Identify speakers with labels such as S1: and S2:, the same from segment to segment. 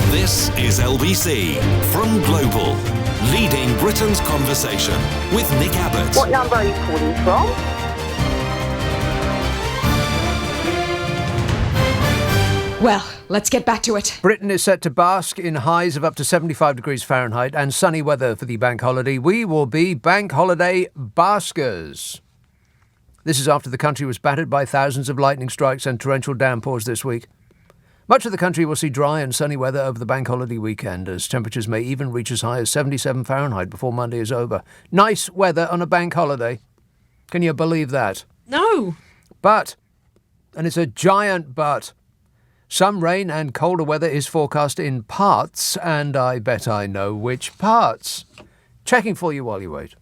S1: This is LBC from Global, leading Britain's conversation with Nick Abbot.
S2: What number are you calling from?
S3: Well, let's get back to it.
S4: Britain is set to bask in highs of up to 75 degrees Fahrenheit and sunny weather for the bank holiday. We will be bank holiday baskers. This is after the country was battered by thousands of lightning strikes and torrential downpours this week. Much of the country will see dry and sunny weather over the bank holiday weekend, as temperatures may even reach as high as 77 Fahrenheit before Monday is over. Nice weather on a bank holiday. Can you believe that?
S3: No.
S4: But, and it's a giant but, some rain and colder weather is forecast in parts, and I bet I know which parts. Checking for you while you wait.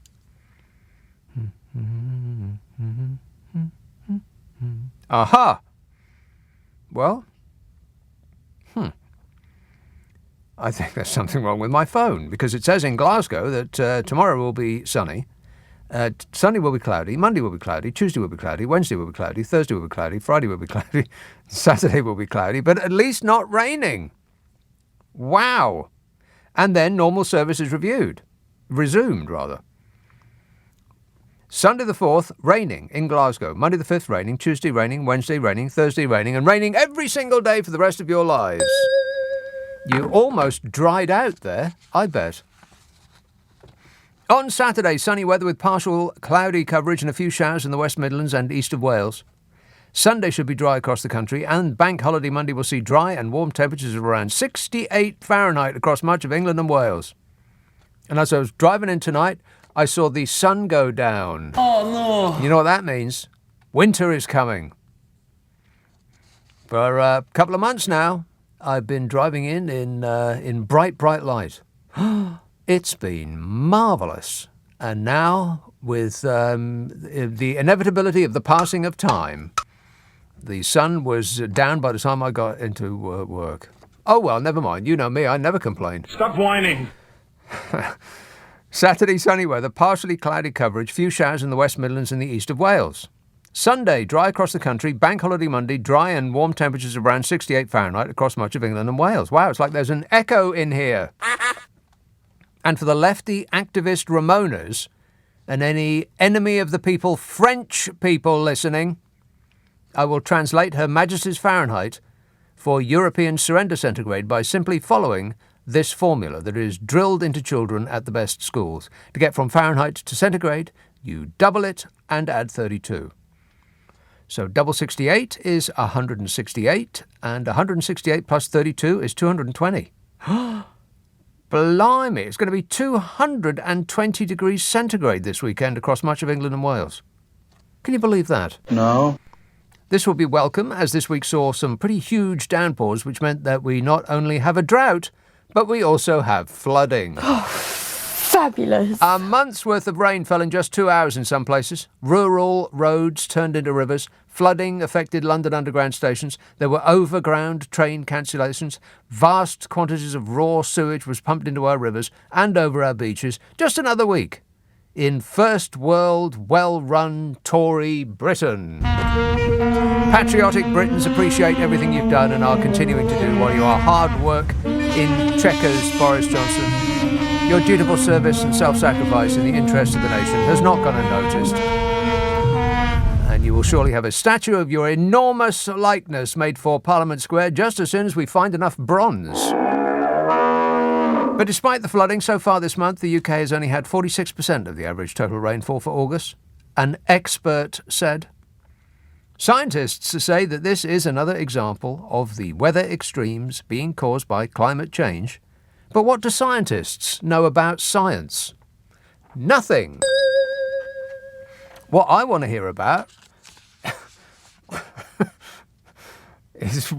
S4: Aha! Well, I think there's something wrong with my phone, because it says in Glasgow that tomorrow will be sunny. Sunday will be cloudy, Monday will be cloudy, Tuesday will be cloudy, Wednesday will be cloudy, Thursday will be cloudy, Friday will be cloudy, Saturday will be cloudy, but at least not raining. Wow. And then normal service is resumed. Sunday the 4th, raining in Glasgow. Monday the 5th, raining. Tuesday, raining. Wednesday, raining. Thursday, raining. And raining every single day for the rest of your lives. You almost dried out there, I bet. On Saturday, sunny weather with partial cloudy coverage and a few showers in the West Midlands and east of Wales. Sunday should be dry across the country, and Bank Holiday Monday will see dry and warm temperatures of around 68 Fahrenheit across much of England and Wales. And as I was driving in tonight, I saw the sun go down.
S5: Oh, no.
S4: You know what that means? Winter is coming. For a couple of months now, I've been driving in bright light. It's been marvellous. And now, with the inevitability of the passing of time, the sun was down by the time I got into work. Oh, well, never mind. You know me, I never complain.
S5: Stop whining.
S4: Saturday, sunny weather, partially cloudy coverage, few showers in the West Midlands and the east of Wales. Sunday, dry across the country. Bank Holiday Monday, dry and warm temperatures of around 68 Fahrenheit across much of England and Wales. Wow, it's like there's an echo in here. And for the lefty activist Ramonas and any enemy of the people, French people listening, I will translate Her Majesty's Fahrenheit for European surrender centigrade by simply following this formula that is drilled into children at the best schools. To get from Fahrenheit to centigrade, you double it and add 32. So double 68 is 168, and 168 plus 32 is 220. Blimey, it's going to be 220 degrees centigrade this weekend across much of England and Wales. Can you believe that?
S5: No.
S4: This will be welcome, as this week saw some pretty huge downpours, which meant that we not only have a drought, but we also have flooding.
S2: Fabulous.
S4: A month's worth of rain fell in just 2 hours in some places. Rural roads turned into rivers. Flooding affected London Underground stations. There were overground train cancellations. Vast quantities of raw sewage was pumped into our rivers and over our beaches. Just another week in first world, well-run Tory Britain. Patriotic Britons appreciate everything you've done and are continuing to do while you are hard work in checkers, Boris Johnson. Your dutiful service and self-sacrifice in the interest of the nation has not gone unnoticed. And you will surely have a statue of your enormous likeness made for Parliament Square just as soon as we find enough bronze. But despite the flooding so far this month, the UK has only had 46% of the average total rainfall for August, an expert said. Scientists say that this is another example of the weather extremes being caused by climate change. But what do scientists know about science? Nothing. What I want to hear about is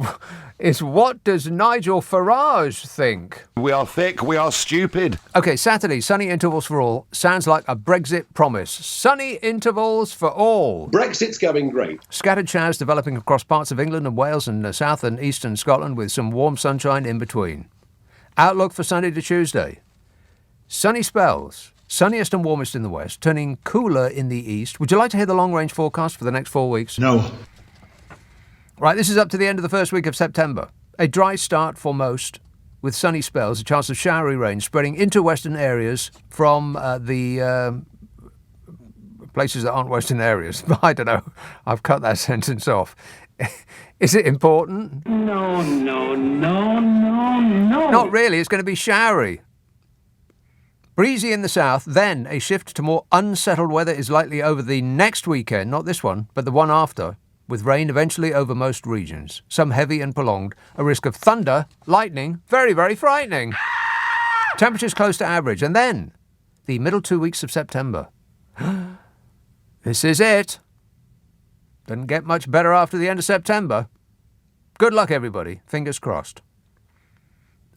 S4: what does Nigel Farage think?
S6: We are thick, we are stupid.
S4: OK, Saturday, sunny intervals for all. Sounds like a Brexit promise. Sunny intervals for all.
S7: Brexit's going great.
S4: Scattered showers developing across parts of England and Wales and south and eastern Scotland with some warm sunshine in between. Outlook for Sunday to Tuesday. Sunny spells. Sunniest and warmest in the west, turning cooler in the east. Would you like to hear the long-range forecast for the next 4 weeks?
S5: No.
S4: Right, this is up to the end of the first week of September. A dry start for most. with sunny spells, a chance of showery rain spreading into western areas from the places that aren't western areas. I don't know. I've cut that sentence off. Is it important?
S5: No.
S4: Not really. It's going to be showery. Breezy in the south, then a shift to more unsettled weather is likely over the next weekend, not this one, but the one after, with rain eventually over most regions, some heavy and prolonged, a risk of thunder, lightning, very, very frightening. Temperatures close to average, and then the middle 2 weeks of September. This is it. Doesn't get much better after the end of September. Good luck, everybody. Fingers crossed.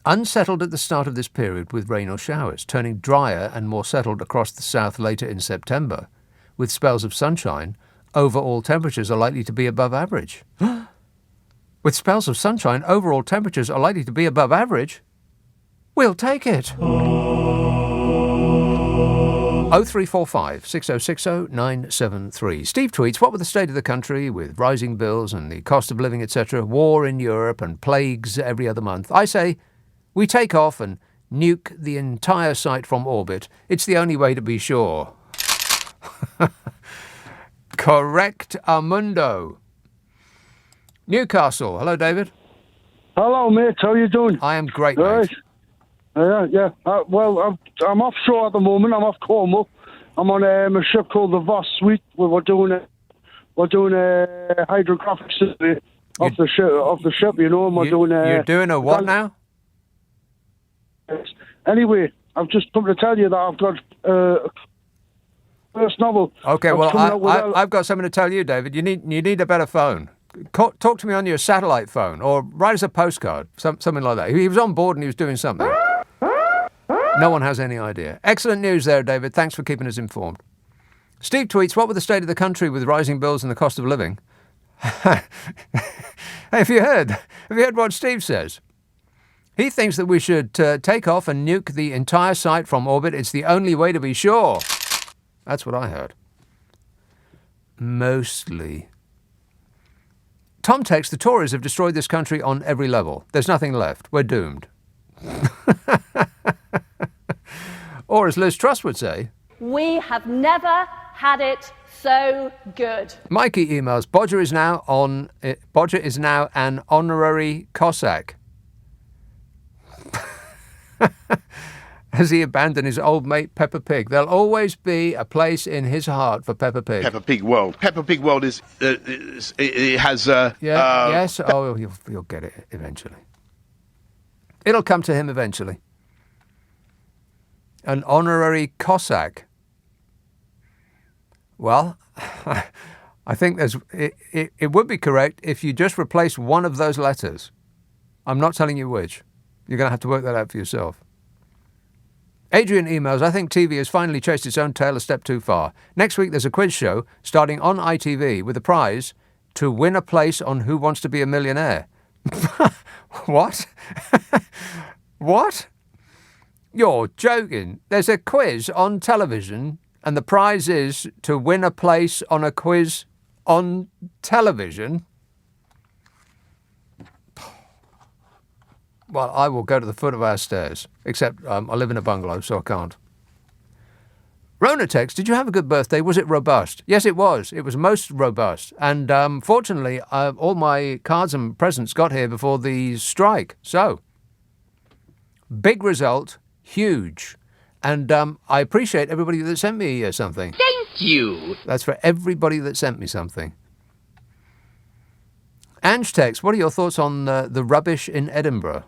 S4: Unsettled at the start of this period with rain or showers, turning drier and more settled across the south later in September. With spells of sunshine, overall temperatures are likely to be above average. With spells of sunshine, overall temperatures are likely to be above average? We'll take it. 0345 6060 973. Steve tweets, what with the state of the country, with rising bills and the cost of living, etc., war in Europe and plagues every other month, I say, we take off and nuke the entire site from orbit. It's the only way to be sure. Correct, Amundo. Newcastle. Hello, David.
S7: Hello, mate. How you doing?
S4: I am great,
S7: Right.
S4: mate.
S7: Yeah. Well, I'm offshore at the moment. I'm off Cornwall. I'm on a ship called the Voss Suite. We're doing a hydrographic survey of the ship. You know, and we're doing a.
S4: You're doing a what now?
S7: Anyway, I've just come to tell you that I've got first novel.
S4: Okay, well, I've got something to tell you, David. You need a better phone. Talk to me on your satellite phone, or write us a postcard, something like that. He was on board and he was doing something. No one has any idea. Excellent news there, David. Thanks for keeping us informed. Steve tweets, what with the state of the country with rising bills and the cost of living? Have you heard what Steve says? He thinks that we should take off and nuke the entire site from orbit. It's the only way to be sure. That's what I heard. Mostly. Tom texts, the Tories have destroyed this country on every level. There's nothing left. We're doomed. Or as Liz Truss would say,
S2: We have never had it so good.
S4: Mikey emails, Bodger is now an honorary Cossack. Has he abandoned his old mate Peppa Pig? There'll always be a place in his heart for Peppa Pig.
S8: Peppa Pig World. Peppa Pig World it has.
S4: Yes. Oh, you'll get it eventually. It'll come to him eventually. An honorary Cossack. Well, I think it would be correct if you just replace one of those letters. I'm not telling you which. You're going to have to work that out for yourself. Adrian emails, I think TV has finally chased its own tail a step too far. Next week there's a quiz show starting on ITV with a prize to win a place on Who Wants to Be a Millionaire. What? What? You're joking. There's a quiz on television and the prize is to win a place on a quiz on television? Well, I will go to the foot of our stairs, except I live in a bungalow, so I can't. Rona text, did you have a good birthday? Was it robust? Yes, it was. It was most robust. And fortunately, all my cards and presents got here before the strike. So, big result, huge. And I appreciate everybody that sent me something.
S5: Thank you.
S4: That's for everybody that sent me something. Ange text, what are your thoughts on the rubbish in Edinburgh?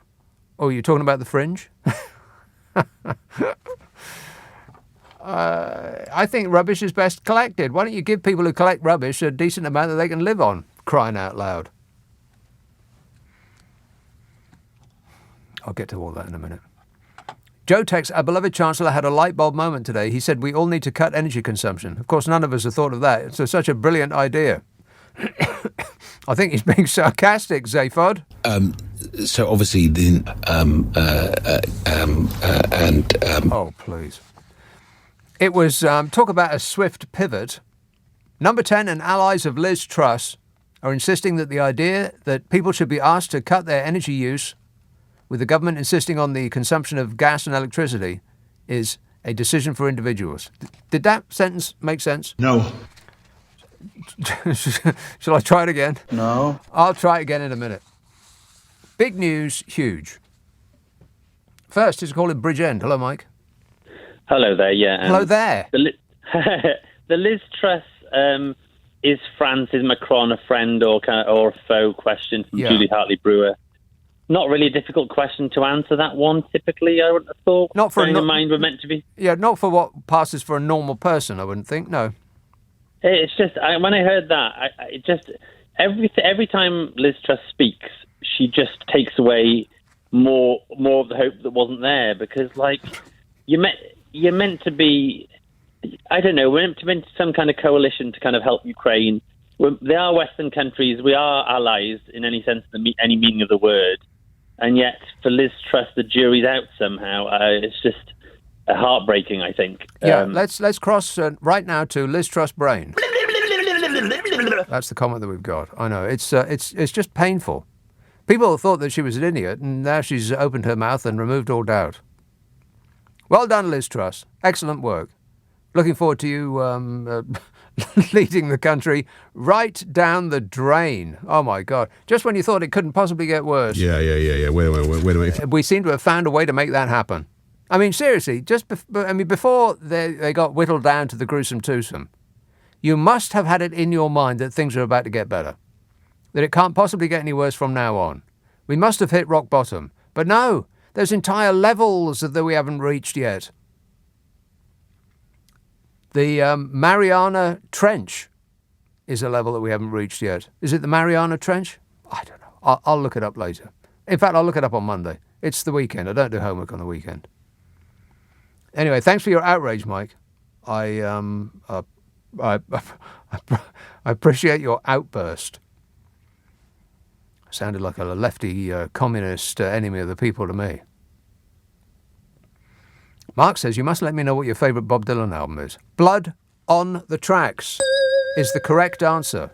S4: Oh, you're talking about the Fringe? I think rubbish is best collected. Why don't you give people who collect rubbish a decent amount that they can live on? Crying out loud. I'll get to all that in a minute. Joe texts, our beloved Chancellor had a light bulb moment today. He said we all need to cut energy consumption. Of course, none of us have thought of that. It's such a brilliant idea. I think he's being sarcastic, Zaphod.
S9: So obviously the
S4: Oh, please. It was talk about a swift pivot. Number 10 and allies of Liz Truss are insisting that the idea that people should be asked to cut their energy use with the government insisting on the consumption of gas and electricity, is a decision for individuals. Did that sentence make sense?
S9: No.
S4: Shall I try it again?
S5: No.
S4: I'll try it again in a minute. Big news, huge. First is calling Bridgend. Hello, Mike.
S10: Hello there, yeah.
S4: Hello there.
S10: The Liz Truss, is Francis Macron a friend or a foe question from Julie Hartley-Brewer. Not really a difficult question to answer, that one, typically, I would have thought.
S4: Not for
S10: bearing in mind we're meant to be.
S4: Yeah, not for what passes for a normal person, I wouldn't think, no.
S10: It's just, when I heard that, every time Liz Truss speaks, she just takes away more of the hope that wasn't there, because, like, you're meant to be, I don't know, we're meant to some kind of coalition to kind of help Ukraine. They are Western countries, we are allies in any sense, any meaning of the word, and yet for Liz Truss, the jury's out somehow. It's just heartbreaking, I think.
S4: Yeah, let's cross right now to Liz Truss brain. That's the comment that we've got. I know, it's just painful. People thought that she was an idiot, and now she's opened her mouth and removed all doubt. Well done, Liz Truss. Excellent work. Looking forward to you leading the country right down the drain. Oh, my God. Just when you thought it couldn't possibly get worse.
S9: Yeah. Wait a minute.
S4: We seem to have found a way to make that happen. I mean, seriously, before they got whittled down to the gruesome twosome, you must have had it in your mind that things are about to get better, that it can't possibly get any worse from now on. We must have hit rock bottom. But no, there's entire levels that we haven't reached yet. The Mariana Trench is a level that we haven't reached yet. Is it the Mariana Trench? I don't know. I'll look it up later. In fact, I'll look it up on Monday. It's the weekend. I don't do homework on the weekend. Anyway, thanks for your outrage, Mike. I appreciate your outburst. Sounded like a lefty communist enemy of the people to me. Mark says, you must let me know what your favourite Bob Dylan album is. Blood on the Tracks is the correct answer.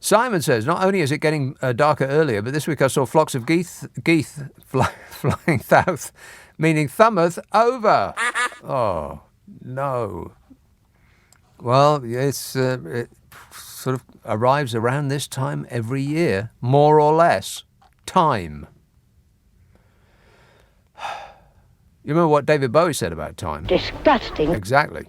S4: Simon says, not only is it getting darker earlier, but this week I saw flocks of geeth flying south, meaning thumbeth over. Oh, no. Well, it sort of arrives around this time every year, more or less. Time. You remember what David Bowie said about time?
S2: Disgusting.
S4: Exactly.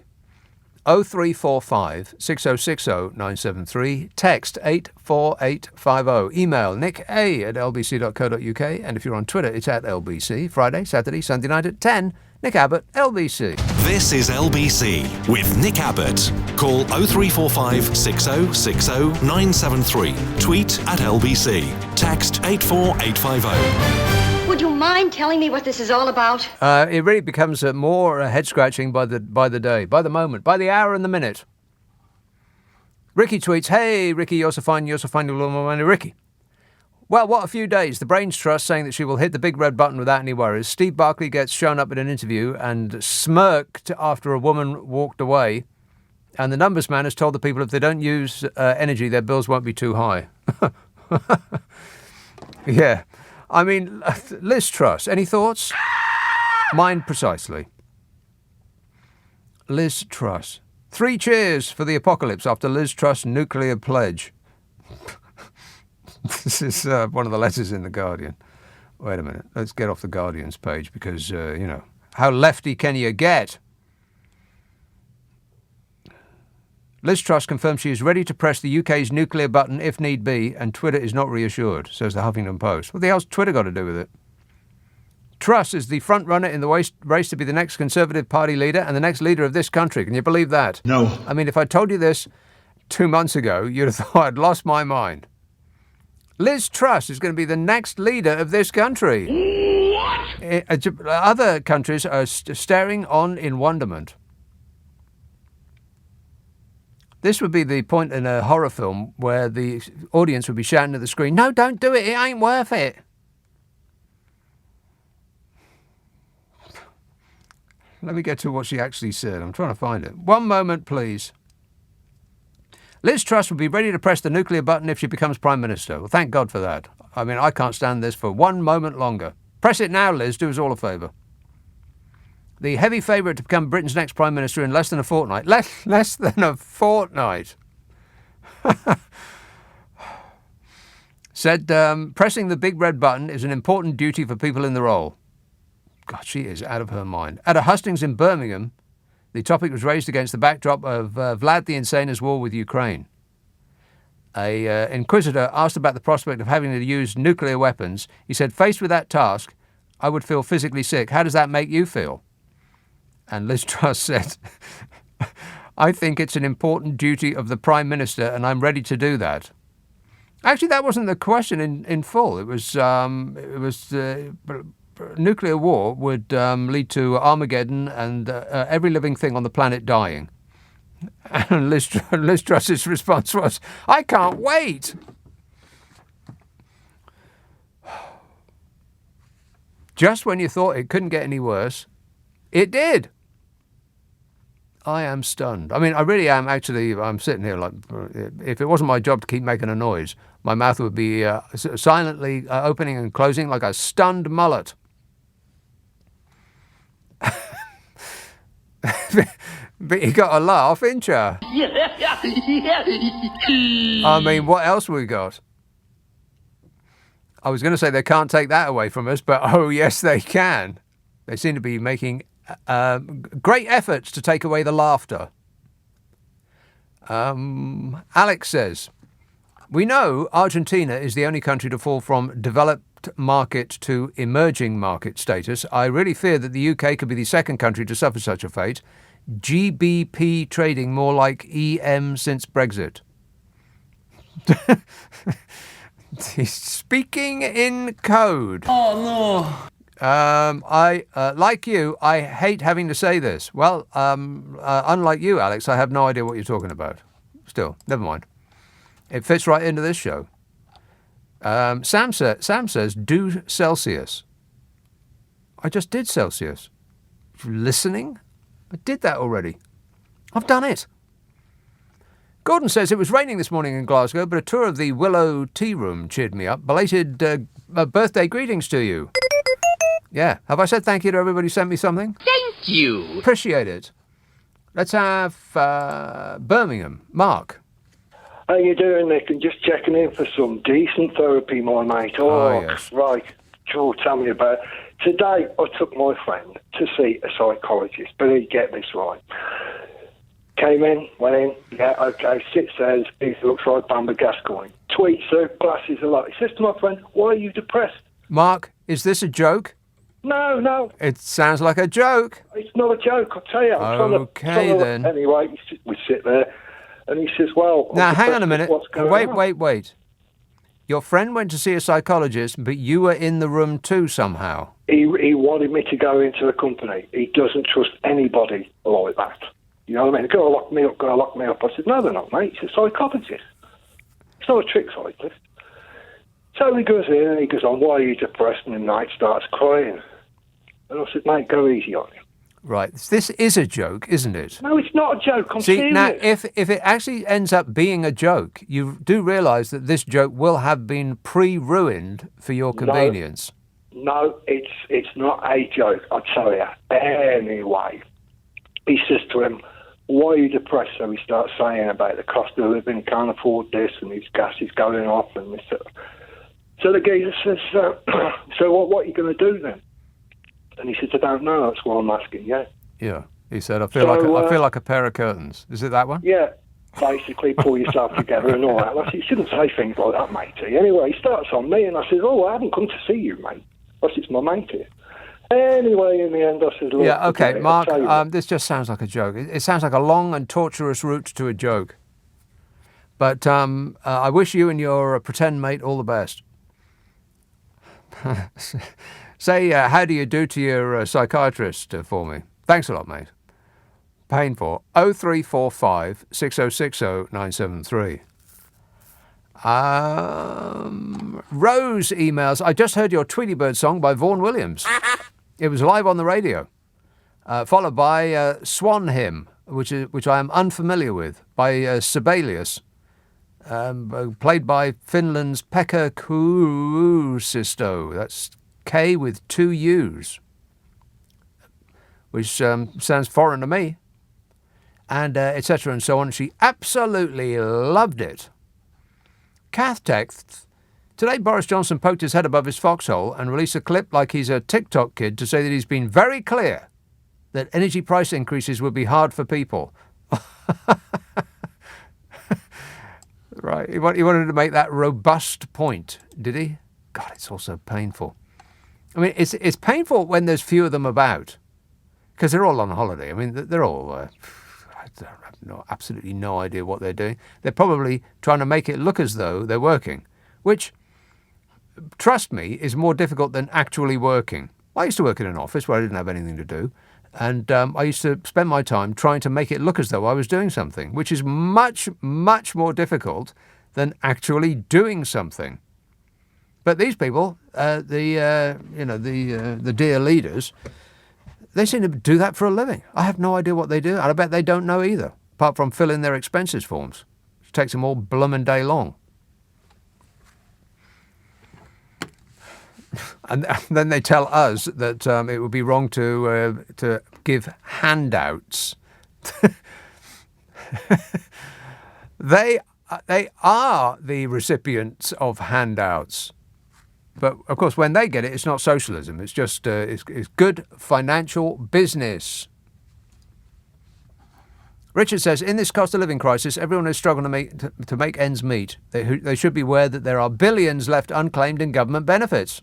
S4: 0345 6060 973. Text 84850. Email nicka@lbc.co.uk. And if you're on Twitter, it's at LBC. Friday, Saturday, Sunday night at 10. Nick Abbott, LBC.
S1: This is LBC with Nick Abbott. Call 0345 6060 973. Tweet at LBC. Text 84850.
S11: Would you mind telling me what this is all about?
S4: It really becomes more head-scratching by the day, by the moment, by the hour and the minute. Ricky tweets, hey, Ricky, you're so fine, Ricky. Well, what a few days. The Brains Trust saying that she will hit the big red button without any worries. Steve Barclay gets shown up at an interview and smirked after a woman walked away. And the numbers man has told the people if they don't use energy, their bills won't be too high. Yeah. I mean, Liz Truss, any thoughts? Mine precisely. Liz Truss. 3 cheers for the apocalypse after Liz Truss' nuclear pledge. This is one of the letters in The Guardian. Wait a minute. Let's get off The Guardian's page because, how lefty can you get? Liz Truss confirms she is ready to press the UK's nuclear button if need be, and Twitter is not reassured, says the Huffington Post. What the hell's Twitter got to do with it? Truss is the front runner in the race to be the next Conservative Party leader and the next leader of this country. Can you believe that?
S9: No.
S4: I mean, if I told you this 2 months ago, you'd have thought I'd lost my mind. Liz Truss is going to be the next leader of this country. What? Other countries are staring on in wonderment. This would be the point in a horror film where the audience would be shouting at the screen, no, don't do it, it ain't worth it. Let me get to what she actually said. I'm trying to find it. One moment, please. Liz Truss would be ready to press the nuclear button if she becomes Prime Minister. Well, thank God for that. I mean, I can't stand this for one moment longer. Press it now, Liz. Do us all a favour. The heavy favourite to become Britain's next Prime Minister in less than a fortnight. Less than a fortnight. Said, pressing the big red button is an important duty for people in the role. God, she is out of her mind. At a hustings in Birmingham, the topic was raised against the backdrop of Vlad the Insane's war with Ukraine. A inquisitor asked about the prospect of having to use nuclear weapons. He said, faced with that task, I would feel physically sick. How does that make you feel? And Liz Truss said, I think it's an important duty of the Prime Minister and I'm ready to do that. Actually, that wasn't the question in full. It was nuclear war would lead to Armageddon and every living thing on the planet dying. And Liz Truss's response was, I can't wait. Just when you thought it couldn't get any worse, it did. I am stunned. I mean, I really am actually, I'm sitting here like, if it wasn't my job to keep making a noise, my mouth would be silently opening and closing like a stunned mullet. But you got a laugh, ain't you? I mean, what else we got? I was going to say they can't take that away from us, but oh yes, they can. They seem to be making great efforts to take away the laughter. Alex says, we know Argentina is the only country to fall from developed market to emerging market status. I really fear that the UK could be the second country to suffer such a fate. GBP trading more like EM since Brexit. He's speaking in code. Oh, no. I like you, I hate having to say this. Well, unlike you, Alex, I have no idea what you're talking about. Still, never mind. It fits right into this show. Sam says, do Celsius. I just did Celsius. Listening? I did that already. I've done it. Gordon says, it was raining this morning in Glasgow, but a tour of the Willow Tea Room cheered me up. Belated birthday greetings to you. Yeah. Have I said thank you to everybody who sent me something?
S5: Thank you.
S4: Appreciate it. Let's have Birmingham. Mark.
S12: How you doing, Nick? And just checking in for some decent therapy, my mate. Oh,
S4: yes.
S12: Right. Sure, tell me about it. Today, I took my friend to see a psychologist, but he get this right. Came in, went in, yeah, okay, sits there, he looks like Bamba Gascoigne. Tweets her, glasses a lot. He says to my friend, why are you depressed?
S4: Mark, is this a joke?
S12: No.
S4: It sounds like a joke.
S12: It's not a joke, I'll tell you.
S4: Okay, then.
S12: Anyway, we sit there, and he says, well...
S4: Now, hang on a minute.
S12: Wait.
S4: Wait. Your friend went to see a psychologist, but you were in the room too somehow.
S12: He wanted me to go into the company. He doesn't trust anybody like that. You know what I mean? Go lock me up. I said, no, they're not, mate. He's a psychologist. It's not a trick cyclist. So he goes in and he goes on, why are you depressed? And the night starts crying. And I said, mate, go easy on him.
S4: Right. This is a joke, isn't it?
S12: No, it's not a joke. I'm serious.
S4: Now, if it actually ends up being a joke, you do realise that this joke will have been pre-ruined for your convenience.
S12: No, it's not a joke, I'll tell you. Anyway, he says to him, why are you depressed? So he starts saying about the cost of living, can't afford this, and his gas is going off, and this. So the geezer says, so what are you going to do then? And he says, I don't know, that's what I'm asking, yeah.
S4: Yeah, he said, I feel like a pair of curtains. Is it that one?
S12: Yeah, basically pull yourself together and all that. And I said, you shouldn't say things like that, matey. Anyway, he starts on me, and I says, oh, I haven't come to see you, mate. I said, it's my mate here. Anyway, in the end, I said, look...
S4: Yeah, okay, Mark, this just sounds like a joke. It sounds like a long and torturous route to a joke. But I wish you and your pretend mate all the best. Say, how do you do to your psychiatrist for me? Thanks a lot, mate. Painful. 0345 6060 973. Rose emails, I just heard your Tweety Bird song by Vaughan Williams. It was live on the radio. Followed by Swan Hymn, which I am unfamiliar with, by Sibelius. played by Finland's Pekka Kuusisto. That's K with 2 U's, which sounds foreign to me, and etc. and so on. She absolutely loved it. Kath texts, today Boris Johnson poked his head above his foxhole and released a clip like he's a TikTok kid to say that he's been very clear that energy price increases would be hard for people. Right, he wanted to make that robust point, did he? God, it's also painful. I mean, it's painful when there's few of them about, because they're all on holiday. I mean, they're all, I have absolutely no idea what they're doing. They're probably trying to make it look as though they're working, which, trust me, is more difficult than actually working. I used to work in an office where I didn't have anything to do, and I used to spend my time trying to make it look as though I was doing something, which is much, much more difficult than actually doing something. But these people, the dear leaders, they seem to do that for a living. I have no idea what they do, and I bet they don't know either, apart from fill in their expenses forms. It takes them all bloomin' day long. And then they tell us that it would be wrong to give handouts. They are the recipients of handouts. But, of course, when they get it, it's not socialism. It's just it's good financial business. Richard says, in this cost of living crisis, everyone is struggling to make ends meet. They should be aware that there are billions left unclaimed in government benefits.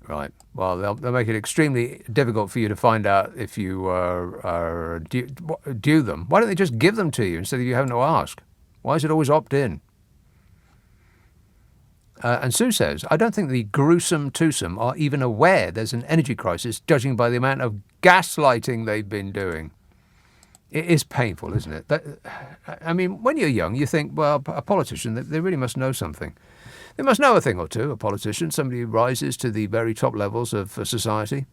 S4: Right. Well, they'll make it extremely difficult for you to find out if you are due them. Why don't they just give them to you instead of you having to ask? Why is it always opt-in? And Sue says, I don't think the gruesome twosome are even aware there's an energy crisis, judging by the amount of gaslighting they've been doing. It is painful, isn't it? I mean, when you're young, you think, well, a politician, they really must know something. They must know a thing or two, a politician, somebody who rises to the very top levels of society,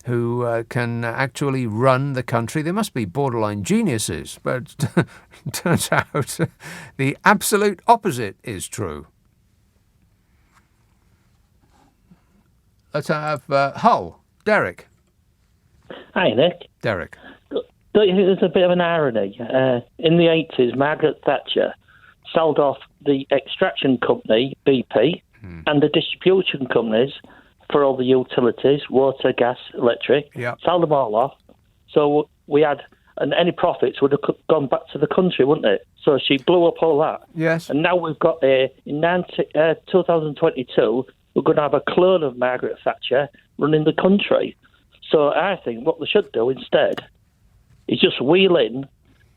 S4: who can actually run the country. They must be borderline geniuses, but turns out the absolute opposite is true. Let's have Hull. Derek.
S5: Hi, Nick.
S4: Derek.
S5: Don't you think there's a bit of an irony? In the 80s, Margaret Thatcher sold off the extraction company, BP, and the distribution companies for all the utilities, water, gas, electric, sold them all off. So we had, and any profits would have gone back to the country, wouldn't it? So she blew up all that.
S4: Yes.
S5: And now we've got, in 2022, we're going to have a clone of Margaret Thatcher running the country. So I think what they should do instead is just wheel in,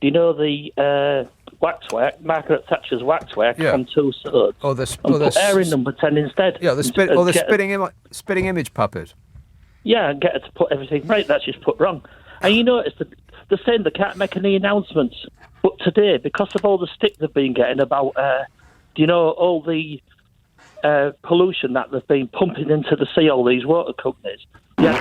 S5: do you know the waxwork, Margaret Thatcher's waxwork on 2 swords?
S4: Or
S5: put her in number 10 instead.
S4: Yeah, the spitting image puppet.
S5: Yeah, and get her to put everything right that she's put wrong. And you notice that they're saying they can't make any announcements. But today, because of all the stick they've been getting about, all the pollution that they've been pumping into the sea, all these water companies,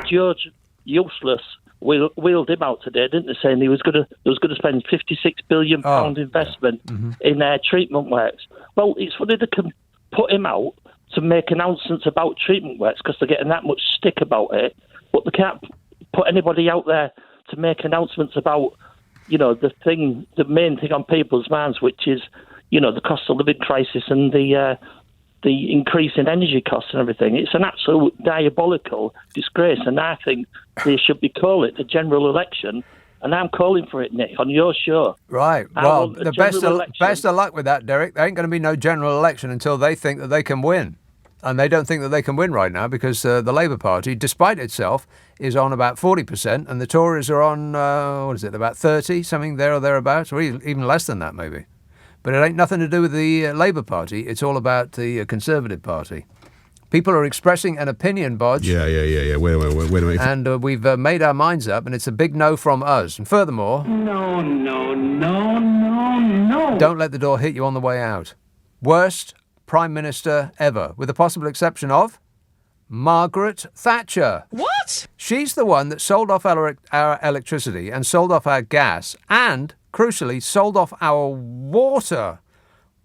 S5: George Useless wheeled him out today, didn't they? Saying he was going to spend £56 billion investment in treatment works. Well, it's funny they can put him out to make announcements about treatment works because they're getting that much stick about it, but they can't put anybody out there to make announcements about, the main thing on people's minds, which is, the cost of living crisis and the increase in energy costs and everything. It's an absolute diabolical disgrace, and I think they should be calling it the general election, and I'm calling for it, Nick, on your show.
S4: Right. Well, the best of luck with that, Derek. There ain't going to be no general election until they think that they can win. And they don't think that they can win right now because the Labour Party, despite itself, is on about 40%, and the Tories are on, about 30, something there or thereabouts, or even less than that maybe. But it ain't nothing to do with the Labour Party. It's all about the Conservative Party. People are expressing an opinion, Bodge.
S9: Yeah. Wait a minute.
S4: And we've made our minds up, and it's a big no from us. And furthermore... No. Don't let the door hit you on the way out. Worst Prime Minister ever, with the possible exception of Margaret Thatcher.
S3: What?
S4: She's the one that sold off our electricity and sold off our gas and... crucially, sold off our water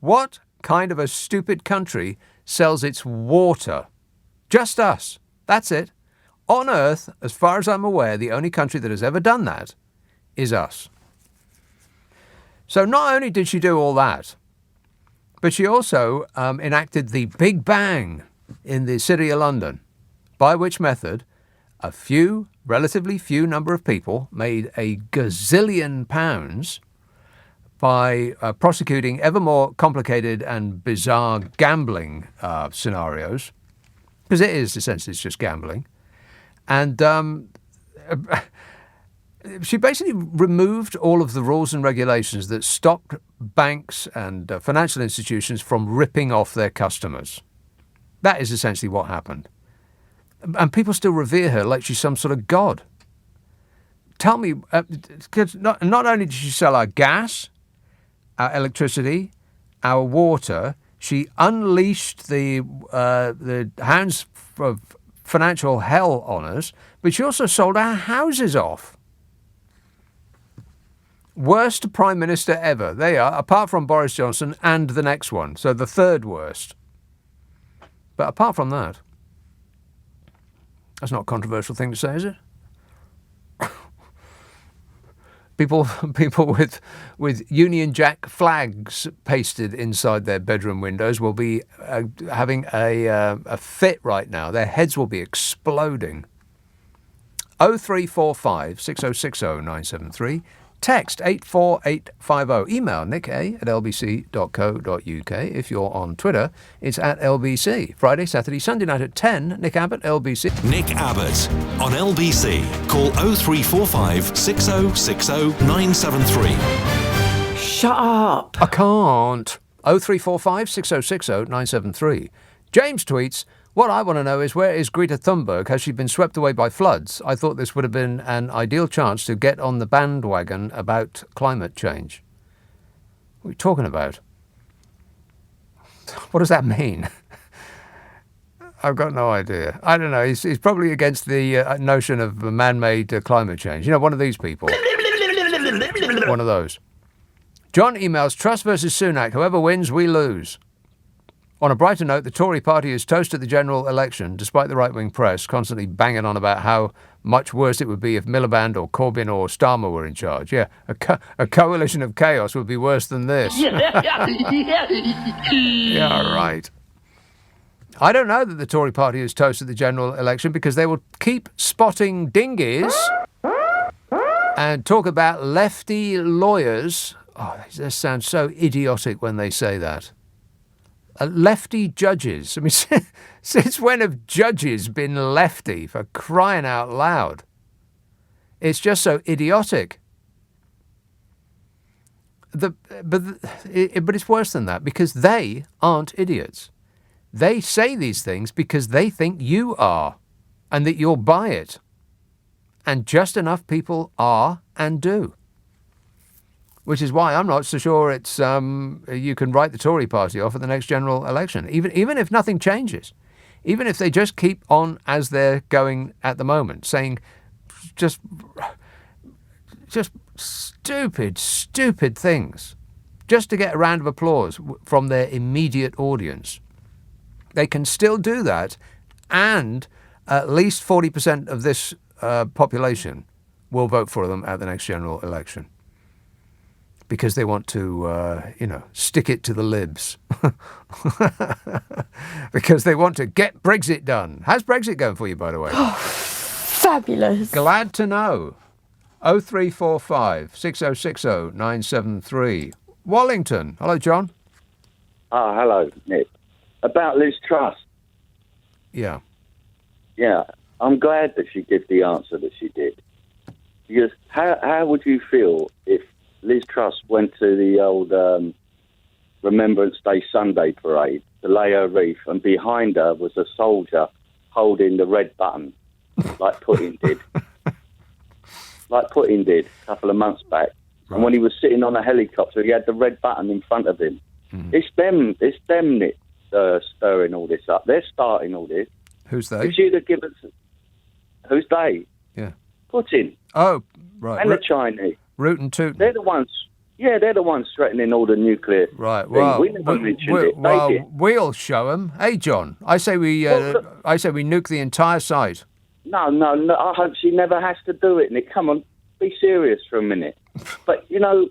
S4: What kind of a stupid country sells its water? Just us. That's it. On Earth, as far as I'm aware, the only country that has ever done that is us. So not only did she do all that, but she also enacted the Big Bang in the City of London, by which method a relatively few number of people made a gazillion pounds by prosecuting ever more complicated and bizarre gambling scenarios, because it is essentially it's just gambling. And she basically removed all of the rules and regulations that stopped banks and financial institutions from ripping off their customers. That is essentially what happened. And people still revere her like she's some sort of god. Tell me, not only did she sell our gas, our electricity, our water, she unleashed the hounds of financial hell on us, but she also sold our houses off. Worst Prime Minister ever. They are, apart from Boris Johnson and the next one, so the third worst. But apart from that, that's not a controversial thing to say, is it? People with Union Jack flags pasted inside their bedroom windows will be having a fit right now. Their heads will be exploding. 0345 6060 973. Text 84850. Email nick@lbc.co.uk. If you're on Twitter, it's @LBC. Friday, Saturday, Sunday night at 10. Nick Abbott, LBC.
S1: Nick Abbott on LBC. Call 0345 6060 973.
S3: Shut up.
S4: I can't. 0345 6060 973. James tweets, what I want to know is, where is Greta Thunberg? Has she been swept away by floods? I thought this would have been an ideal chance to get on the bandwagon about climate change. What are you talking about? What does that mean? I've got no idea. I don't know. He's probably against the notion of man-made climate change. You know, one of these people. One of those. John emails, Truss versus Sunak. Whoever wins, we lose. On a brighter note, the Tory party is toast at the general election, despite the right-wing press constantly banging on about how much worse it would be if Miliband or Corbyn or Starmer were in charge. Yeah, a coalition of chaos would be worse than this. Yeah, right. I don't know that the Tory party is toast at the general election, because they will keep spotting dinghies and talk about lefty lawyers. Oh, they sound so idiotic when they say that. Lefty judges. I mean, since when have judges been lefty, for crying out loud? It's just so idiotic. But it's worse than that, because they aren't idiots. They say these things because they think you are, and that you'll buy it. And just enough people are and do. Which is why I'm not so sure it's you can write the Tory party off at the next general election, even if nothing changes, even if they just keep on as they're going at the moment, saying just stupid things, just to get a round of applause from their immediate audience. They can still do that, and at least 40% of this population will vote for them at the next general election. Because they want to, stick it to the libs. Because they want to get Brexit done. How's Brexit going for you, by the way?
S13: Oh, fabulous.
S4: Glad to know. 0345 6060 973. Wallington. Hello, John.
S14: Hello, Nick. About Liz Truss.
S4: Yeah.
S14: Yeah, I'm glad that she gave the answer that she did. Because how would you feel if Liz Truss went to the old Remembrance Day Sunday parade to lay her wreath, and behind her was a soldier holding the red button, like Putin did. Like Putin did a couple of months back. Right. And when he was sitting on a helicopter, he had the red button in front of him. It's them, Nick, stirring all this up. They're starting all this.
S4: Who's they?
S14: If she'd have given... Who's they?
S4: Yeah.
S14: Putin.
S4: Oh, right.
S14: And the Chinese.
S4: Root and toot.
S14: They're the ones Yeah, they're the ones threatening all the nuclear.
S4: Right.
S14: thing.
S4: Well,
S14: we never mentioned it. They did.
S4: We'll show them. Hey, John, I say we nuke the entire site.
S14: No. I hope she never has to do it, Nick. Come on, be serious for a minute. But you know,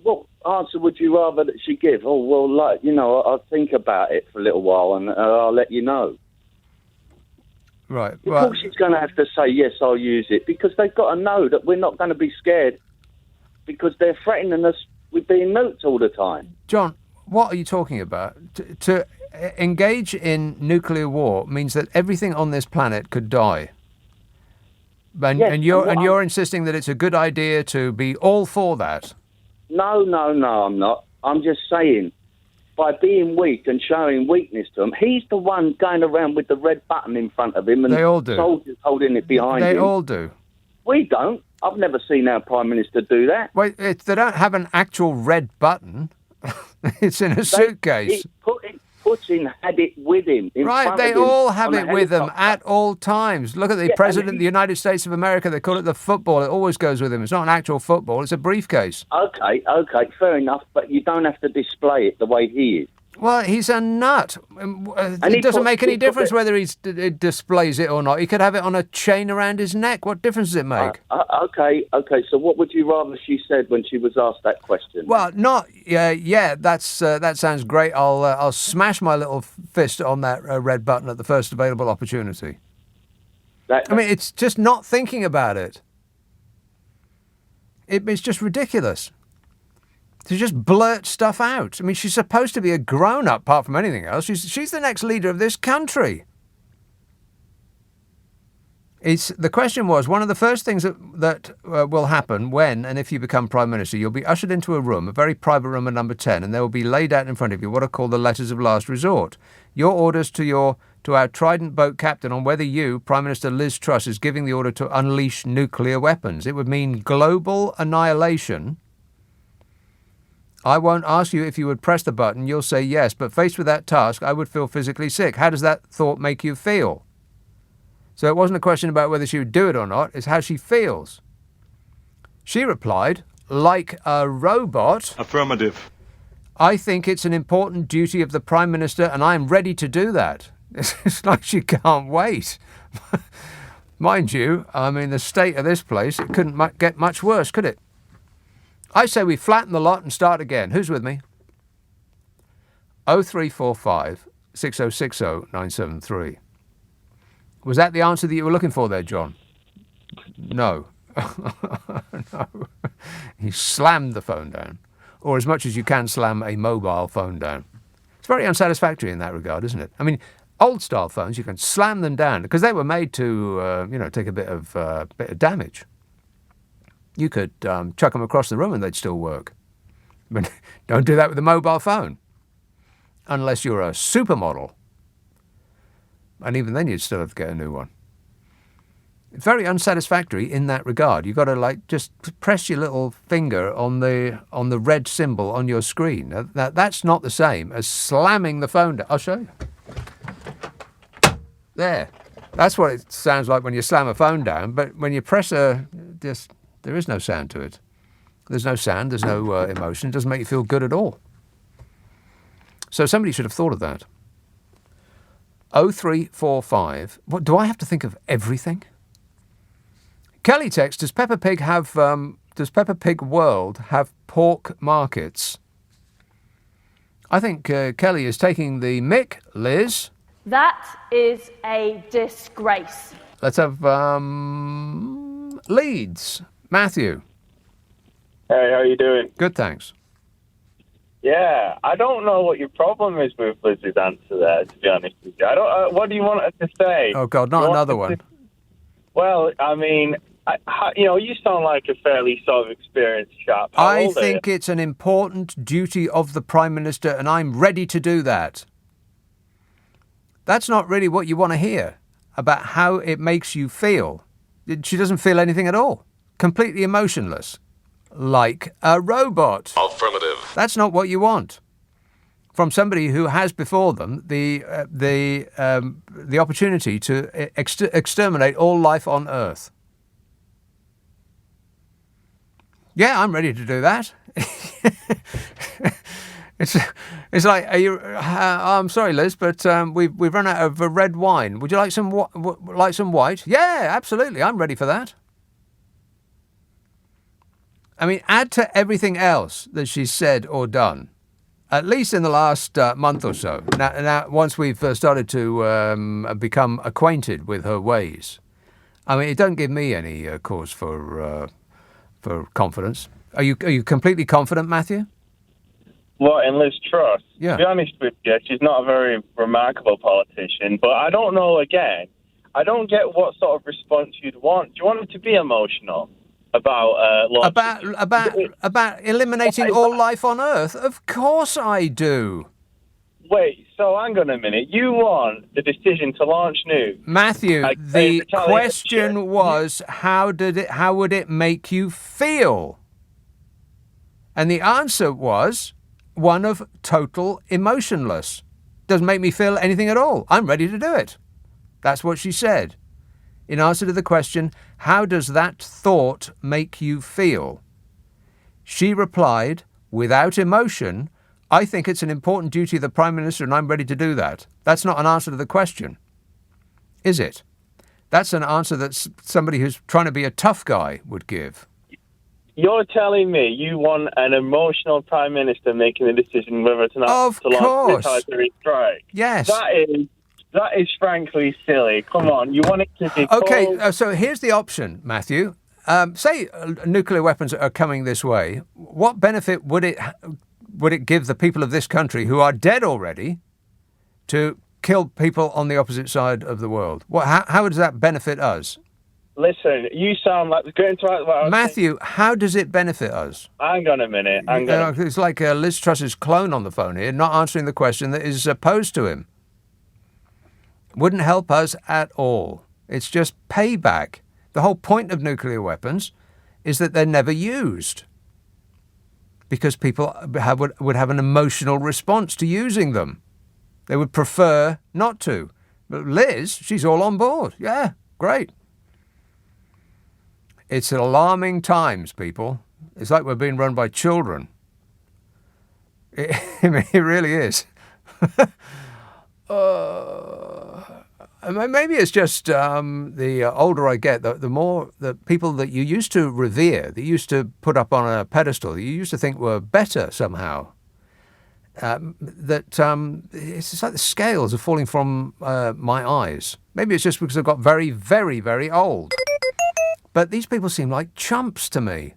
S14: what answer would you rather that she give? Oh well, I'll think about it for a little while and I'll let you know.
S4: Right.
S14: Of course, she's going to have to say yes. I'll use it because they've got to know that we're not going to be scared because they're threatening us with being nuked all the time.
S4: John, what are you talking about? To engage in nuclear war means that everything on this planet could die. And you're insisting that it's a good idea to be all for that.
S14: No, I'm not. I'm just saying, by being weak and showing weakness to him, he's the one going around with the red button in front of him and
S4: they all do.
S14: Soldiers holding it behind him.
S4: They all do.
S14: We don't. I've never seen our Prime Minister do that.
S4: Wait, they don't have an actual red button. It's in a suitcase.
S14: Putin had it with him.
S4: Right, they all have it with them at all times. Look at the President of the United States of America. They call it the football. It always goes with him. It's not an actual football. It's a briefcase.
S14: Okay, fair enough. But you don't have to display it the way he is.
S4: Well, he's a nut. It doesn't make any difference whether he displays it or not. He could have it on a chain around his neck. What difference does it make?
S14: Okay. So what would you rather she said when she was asked that question?
S4: Well, that sounds great. I'll smash my little fist on that red button at the first available opportunity. It's just not thinking about it. It's just ridiculous. To just blurt stuff out. I mean, she's supposed to be a grown-up, apart from anything else. She's the next leader of this country. The question was, one of the first things that will happen when and if you become Prime Minister, you'll be ushered into a room, a very private room at number 10, and there will be laid out in front of you what are called the letters of last resort. Your orders to our Trident boat captain on whether you, Prime Minister Liz Truss, is giving the order to unleash nuclear weapons. It would mean global annihilation. I won't ask you if you would press the button. You'll say yes. But faced with that task, I would feel physically sick. How does that thought make you feel? So it wasn't a question about whether she would do it or not. It's how she feels. She replied, like a robot.
S15: Affirmative.
S4: I think it's an important duty of the Prime Minister and I am ready to do that. It's like she can't wait. Mind you, I mean, the state of this place, it couldn't get much worse, could it? I say we flatten the lot and start again. Who's with me? 0345 6060 973. Was that the answer that you were looking for there, John? No. No. He slammed the phone down. Or as much as you can slam a mobile phone down. It's very unsatisfactory in that regard, isn't it? I mean, old-style phones, you can slam them down because they were made to, take a bit of damage. You could chuck them across the room and they'd still work. But don't do that with a mobile phone. Unless you're a supermodel. And even then you'd still have to get a new one. It's very unsatisfactory in that regard. You've got to just press your little finger on the red symbol on your screen. That's not the same as slamming the phone down. I'll show you. There. That's what it sounds like when you slam a phone down, but when you press there is no sound to it. There's no sound, there's no emotion. It doesn't make you feel good at all. So somebody should have thought of that. 0345. What, do I have to think of everything? Kelly texts, does Peppa Pig World have pork markets? I think Kelly is taking the mick. Liz?
S2: That is a disgrace.
S4: Let's have Leeds. Matthew.
S16: Hey, how are you doing?
S4: Good, thanks.
S16: Yeah, I don't know what your problem is with Liz's answer there, to be honest with you. What do you want her to say?
S4: Oh, God, not another one.
S16: Well, I mean, you sound like a fairly sort of experienced chap.
S4: I think it's an important duty of the Prime Minister, and I'm ready to do that. That's not really what you want to hear about how it makes you feel. She doesn't feel anything at all. Completely emotionless. Like a robot.
S1: Affirmative.
S4: That's not what you want from somebody who has before them the opportunity to exterminate all life on Earth. Yeah, I'm ready to do that. It's like, are you? I'm sorry, Liz, but we've run out of red wine. Would you like some white? Yeah, absolutely. I'm ready for that. I mean, add to everything else that she's said or done, at least in the last month or so. Now, once we've started to become acquainted with her ways, I mean, it don't give me any cause for confidence. Are you completely confident, Matthew?
S16: What, in Liz Truss?
S4: Yeah.
S16: To be honest with you, she's not a very remarkable politician, but I don't know, again, I don't get what sort of response you'd want. Do you want her to be emotional about
S4: about eliminating all life on Earth? Of course I do.
S16: Wait, so hang on a minute. You want the decision to launch nukes?
S4: Matthew, the question was, how would it make you feel? And the answer was one of total emotionless. Doesn't make me feel anything at all. I'm ready to do it. That's what she said. In answer to the question, how does that thought make you feel? She replied, without emotion, I think it's an important duty of the Prime Minister and I'm ready to do that. That's not an answer to the question, is it? That's an answer that somebody who's trying to be a tough guy would give.
S16: You're telling me you want an emotional Prime Minister making the decision whether to launch a military strike?
S4: Yes.
S16: That is frankly silly. Come on, you want it to be...
S4: Okay, so here's the option, Matthew. Say nuclear weapons are coming this way. What benefit would it give the people of this country who are dead already to kill people on the opposite side of the world? How does that benefit us?
S16: Listen, you sound like...
S4: Matthew, how does it benefit us?
S16: Hang on a minute.
S4: It's like Liz Truss's clone on the phone here, not answering the question that is posed to him. Wouldn't help us at all. It's just payback. The whole point of nuclear weapons is that they're never used because people would have an emotional response to using them. They would prefer not to. But Liz, she's all on board. Yeah, great. It's alarming times, people. It's like we're being run by children. It really is. Maybe it's just the older I get, the more the people that you used to revere, that you used to put up on a pedestal, that you used to think were better somehow, it's just like the scales are falling from my eyes. Maybe it's just because I've got very, very, very old. But these people seem like chumps to me.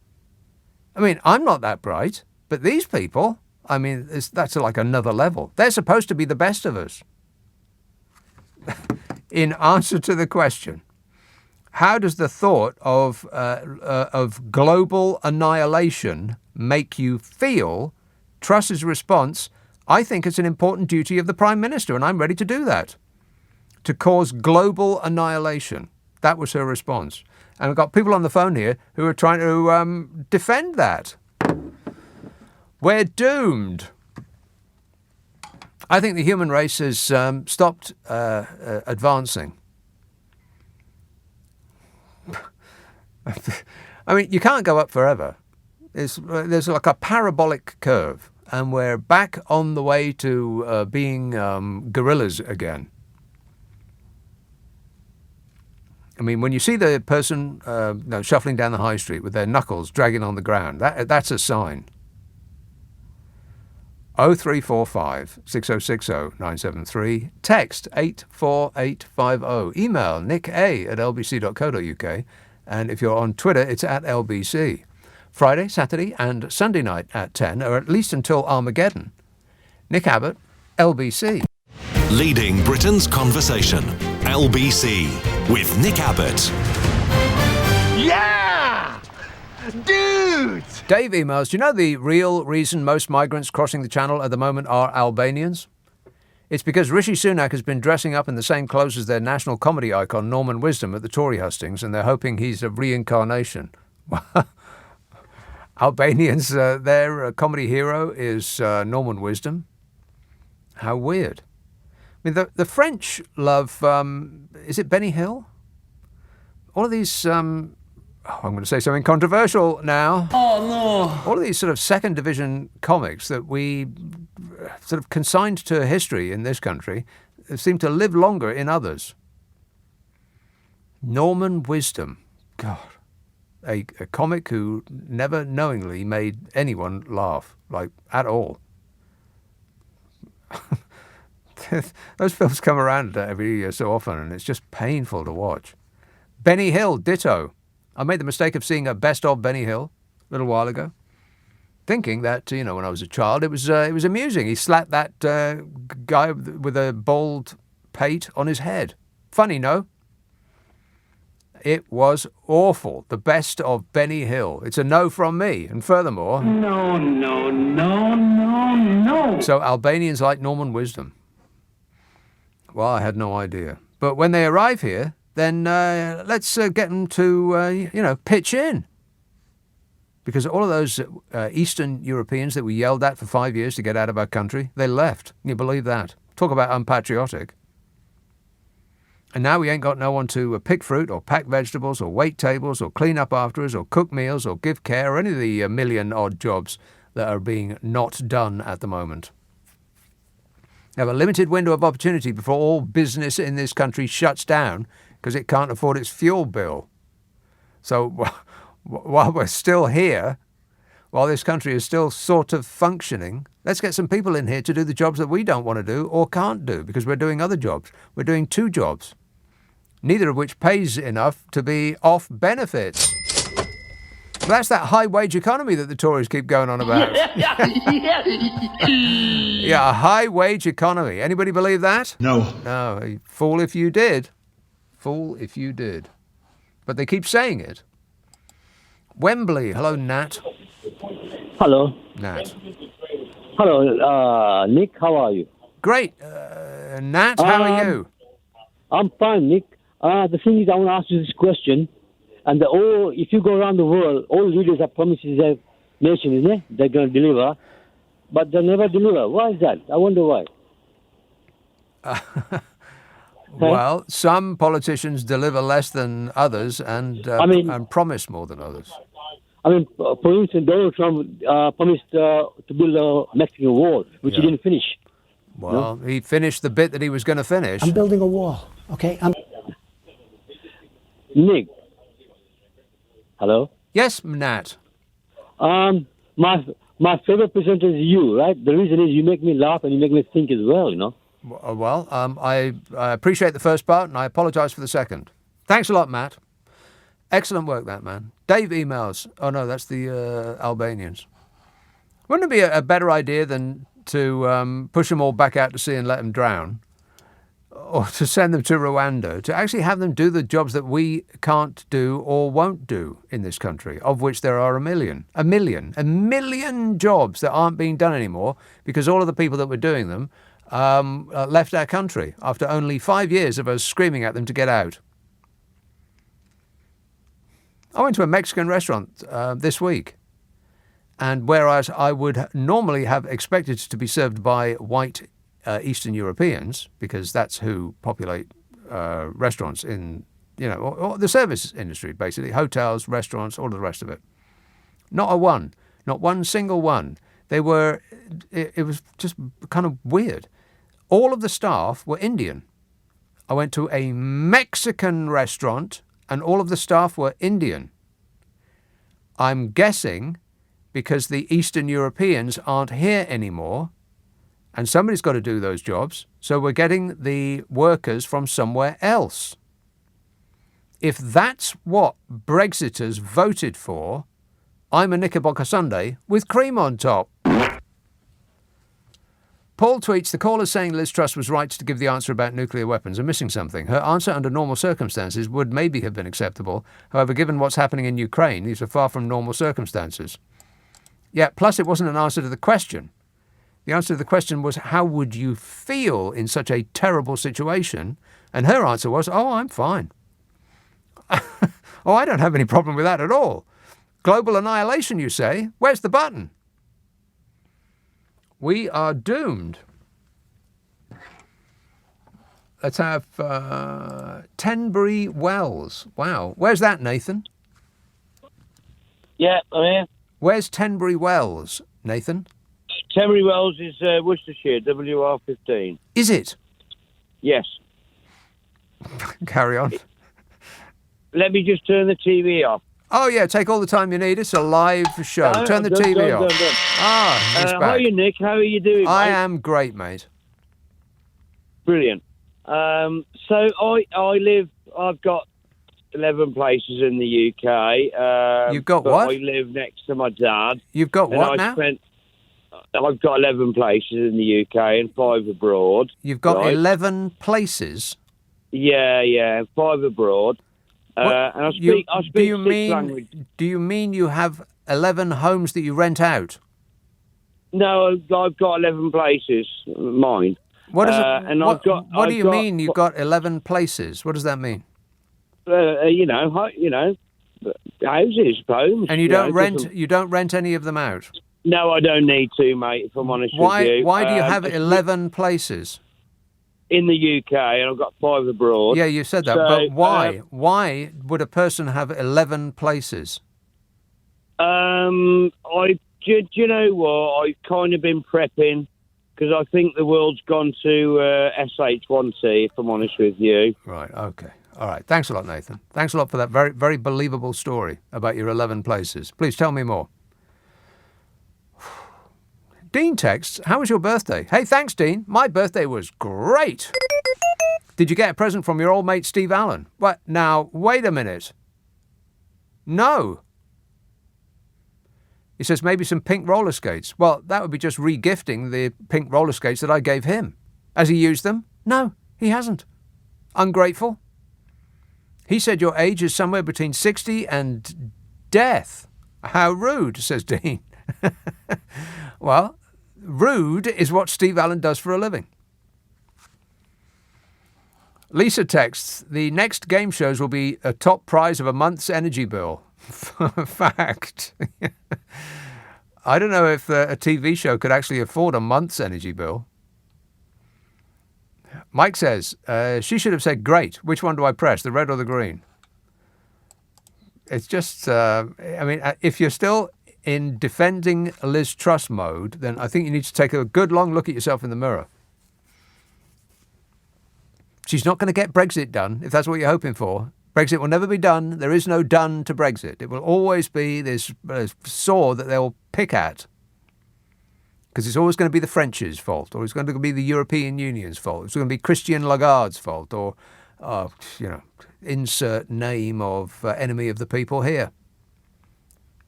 S4: I mean, I'm not that bright, but these people, I mean, that's like another level. They're supposed to be the best of us. In answer to the question, how does the thought of global annihilation make you feel? Truss's response, I think it's an important duty of the Prime Minister, and I'm ready to do that. To cause global annihilation. That was her response. And we've got people on the phone here who are trying to defend that. We're doomed. I think the human race has stopped advancing. I mean, you can't go up forever. There's like a parabolic curve, and we're back on the way to being gorillas again. I mean, when you see the person shuffling down the high street with their knuckles dragging on the ground, that's a sign. 0345 6060 973. Text 84850. Email nick@lbc.co.uk. And if you're on Twitter, it's @LBC. Friday, Saturday and Sunday night at 10, or at least until Armageddon. Nick Abbot, LBC.
S1: Leading Britain's conversation. LBC with Nick Abbot.
S4: Yeah! Dude! Dave emails, do you know the real reason most migrants crossing the channel at the moment are Albanians? It's because Rishi Sunak has been dressing up in the same clothes as their national comedy icon Norman Wisdom at the Tory hustings, and they're hoping he's a reincarnation. Albanians, their comedy hero is Norman Wisdom. How weird. I mean, the French love, is it Benny Hill? All of these I'm going to say something controversial now.
S15: Oh, no.
S4: All of these sort of second division comics that we sort of consigned to history in this country seem to live longer in others. Norman Wisdom. God. A comic who never knowingly made anyone laugh, like, at all. Those films come around every year so often, and it's just painful to watch. Benny Hill, ditto. I made the mistake of seeing a best of Benny Hill a little while ago, thinking that, when I was a child, it was amusing. He slapped that guy with a bald pate on his head. Funny, no? It was awful. The best of Benny Hill. It's a no from me. And furthermore...
S15: No, no, no, no, no.
S4: So Albanians like Norman Wisdom. Well, I had no idea. But when they arrive here, then let's get them to, pitch in. Because all of those Eastern Europeans that we yelled at for 5 years to get out of our country, they left. Can you believe that? Talk about unpatriotic. And now we ain't got no one to pick fruit or pack vegetables or wait tables or clean up after us or cook meals or give care or any of the million odd jobs that are being not done at the moment. We have a limited window of opportunity before all business in this country shuts down because it can't afford its fuel bill. So while we're still here, while this country is still sort of functioning, let's get some people in here to do the jobs that we don't want to do or can't do because we're doing other jobs. We're doing 2 jobs, neither of which pays enough to be off benefits. That's that high-wage economy that the Tories keep going on about. Yeah, a high-wage economy. Anybody believe that?
S9: No.
S4: No. Fool if you did. Fool if you did. But they keep saying it. Wembley. Hello, Nat.
S17: Hello.
S4: Nat.
S17: Hello, Nick. How are you?
S4: Great. Nat, how are you?
S17: I'm fine, Nick. The thing is, I want to ask you this question. And if you go around the world, all leaders have promises their nation, isn't it? They're going to deliver, but they never deliver. Why is that? I wonder why.
S4: Well, some politicians deliver less than others and promise more than others.
S17: I mean, for instance, Donald Trump promised to build a Mexican wall, which he didn't finish.
S4: Well, he finished the bit that he was going to finish.
S18: I'm building a wall, okay?
S17: Nick. Hello?
S4: Yes, Nat.
S17: My favorite presenter is you, right? The reason is you make me laugh and you make me think as well,
S4: Well, I appreciate the first part and I apologise for the second. Thanks a lot, Matt. Excellent work, that man. Dave emails. Oh, no, that's the Albanians. Wouldn't it be a better idea than to push them all back out to sea and let them drown? Or to send them to Rwanda, to actually have them do the jobs that we can't do or won't do in this country, of which there are a million jobs that aren't being done anymore because all of the people that were doing them left our country after only 5 years of us screaming at them to get out. I went to a Mexican restaurant this week, and whereas I would normally have expected to be served by white Eastern Europeans, because that's who populate restaurants in, or the service industry, basically, hotels, restaurants, all of the rest of it. Not one single one. It was just kind of weird. All of the staff were Indian. I went to a Mexican restaurant and all of the staff were Indian. I'm guessing because the Eastern Europeans aren't here anymore, and somebody's got to do those jobs, so we're getting the workers from somewhere else. If that's what Brexiters voted for, I'm a Knickerbocker Sunday with cream on top. Paul tweets, the caller saying Liz Truss was right to give the answer about nuclear weapons are missing something. Her answer under normal circumstances would maybe have been acceptable. However, given what's happening in Ukraine, these are far from normal circumstances. Yeah, plus it wasn't an answer to the question. The answer to the question was, how would you feel in such a terrible situation? And her answer was, I'm fine. I don't have any problem with that at all. Global annihilation, you say? Where's the button? We are doomed. Let's have Tenbury Wells. Wow. Where's that, Nathan?
S18: Yeah, I'm here.
S4: Where's Tenbury Wells, Nathan?
S18: Tenbury Wells is Worcestershire, WR15.
S4: Is it?
S18: Yes.
S4: Carry on.
S18: Let me just turn the TV off.
S4: Oh, yeah, take all the time you need. It's a live show.
S18: No,
S4: Turn the
S18: done,
S4: TV
S18: done,
S4: off.
S18: done.
S4: It's
S18: How
S4: back.
S18: are you, Nick? How are you doing,
S4: I
S18: mate?
S4: am great, mate.
S18: Brilliant. I've got 11 places in the UK.
S4: You've got
S18: but
S4: what?
S18: I live next to my dad.
S4: You've got what now?
S18: I've got 11 places in the UK and 5 abroad.
S4: You've got
S18: right?
S4: 11 places?
S18: Yeah, 5 abroad. And I speak 6 languages.
S4: Do you mean you have 11 homes that you rent out?
S18: No, I've got 11 places, mine.
S4: What is it?
S18: And
S4: what
S18: I've
S4: do you
S18: got,
S4: mean you've got 11 places? What does that mean?
S18: Houses, homes.
S4: And you don't rent any of them out?
S18: No, I don't need to, mate, if I'm honest with you.
S4: Why do you have 11 places?
S18: In the UK, and I've got 5 abroad.
S4: Yeah, you said that, but why? Why would a person have 11 places?
S18: Do you know what? I've kind of been prepping because I think the world's gone to SH1T, if I'm honest with you.
S4: Right, okay. All right. Thanks a lot, Nathan. Thanks a lot for that very, very believable story about your 11 places. Please tell me more. Dean texts, how was your birthday? Hey, thanks, Dean. My birthday was great. Did you get a present from your old mate Steve Allen? What? Now, wait a minute. No. He says maybe some pink roller skates. Well, that would be just re-gifting the pink roller skates that I gave him. Has he used them? No, he hasn't. Ungrateful. He said your age is somewhere between 60 and death. How rude, says Dean. Well, rude is what Steve Allen does for a living. Lisa texts, the next game shows will be a top prize of a month's energy bill. Fact. I don't know if a TV show could actually afford a month's energy bill. Mike says, she should have said great. Which one do I press, the red or the green? It's just, if you're still in defending Liz Truss mode, then I think you need to take a good long look at yourself in the mirror. She's not going to get Brexit done, if that's what you're hoping for. Brexit will never be done. There is no done to Brexit. It will always be this sword that they'll pick at. Because it's always going to be the French's fault, or it's going to be the European Union's fault. It's going to be Christian Lagarde's fault, or, insert name of enemy of the people here.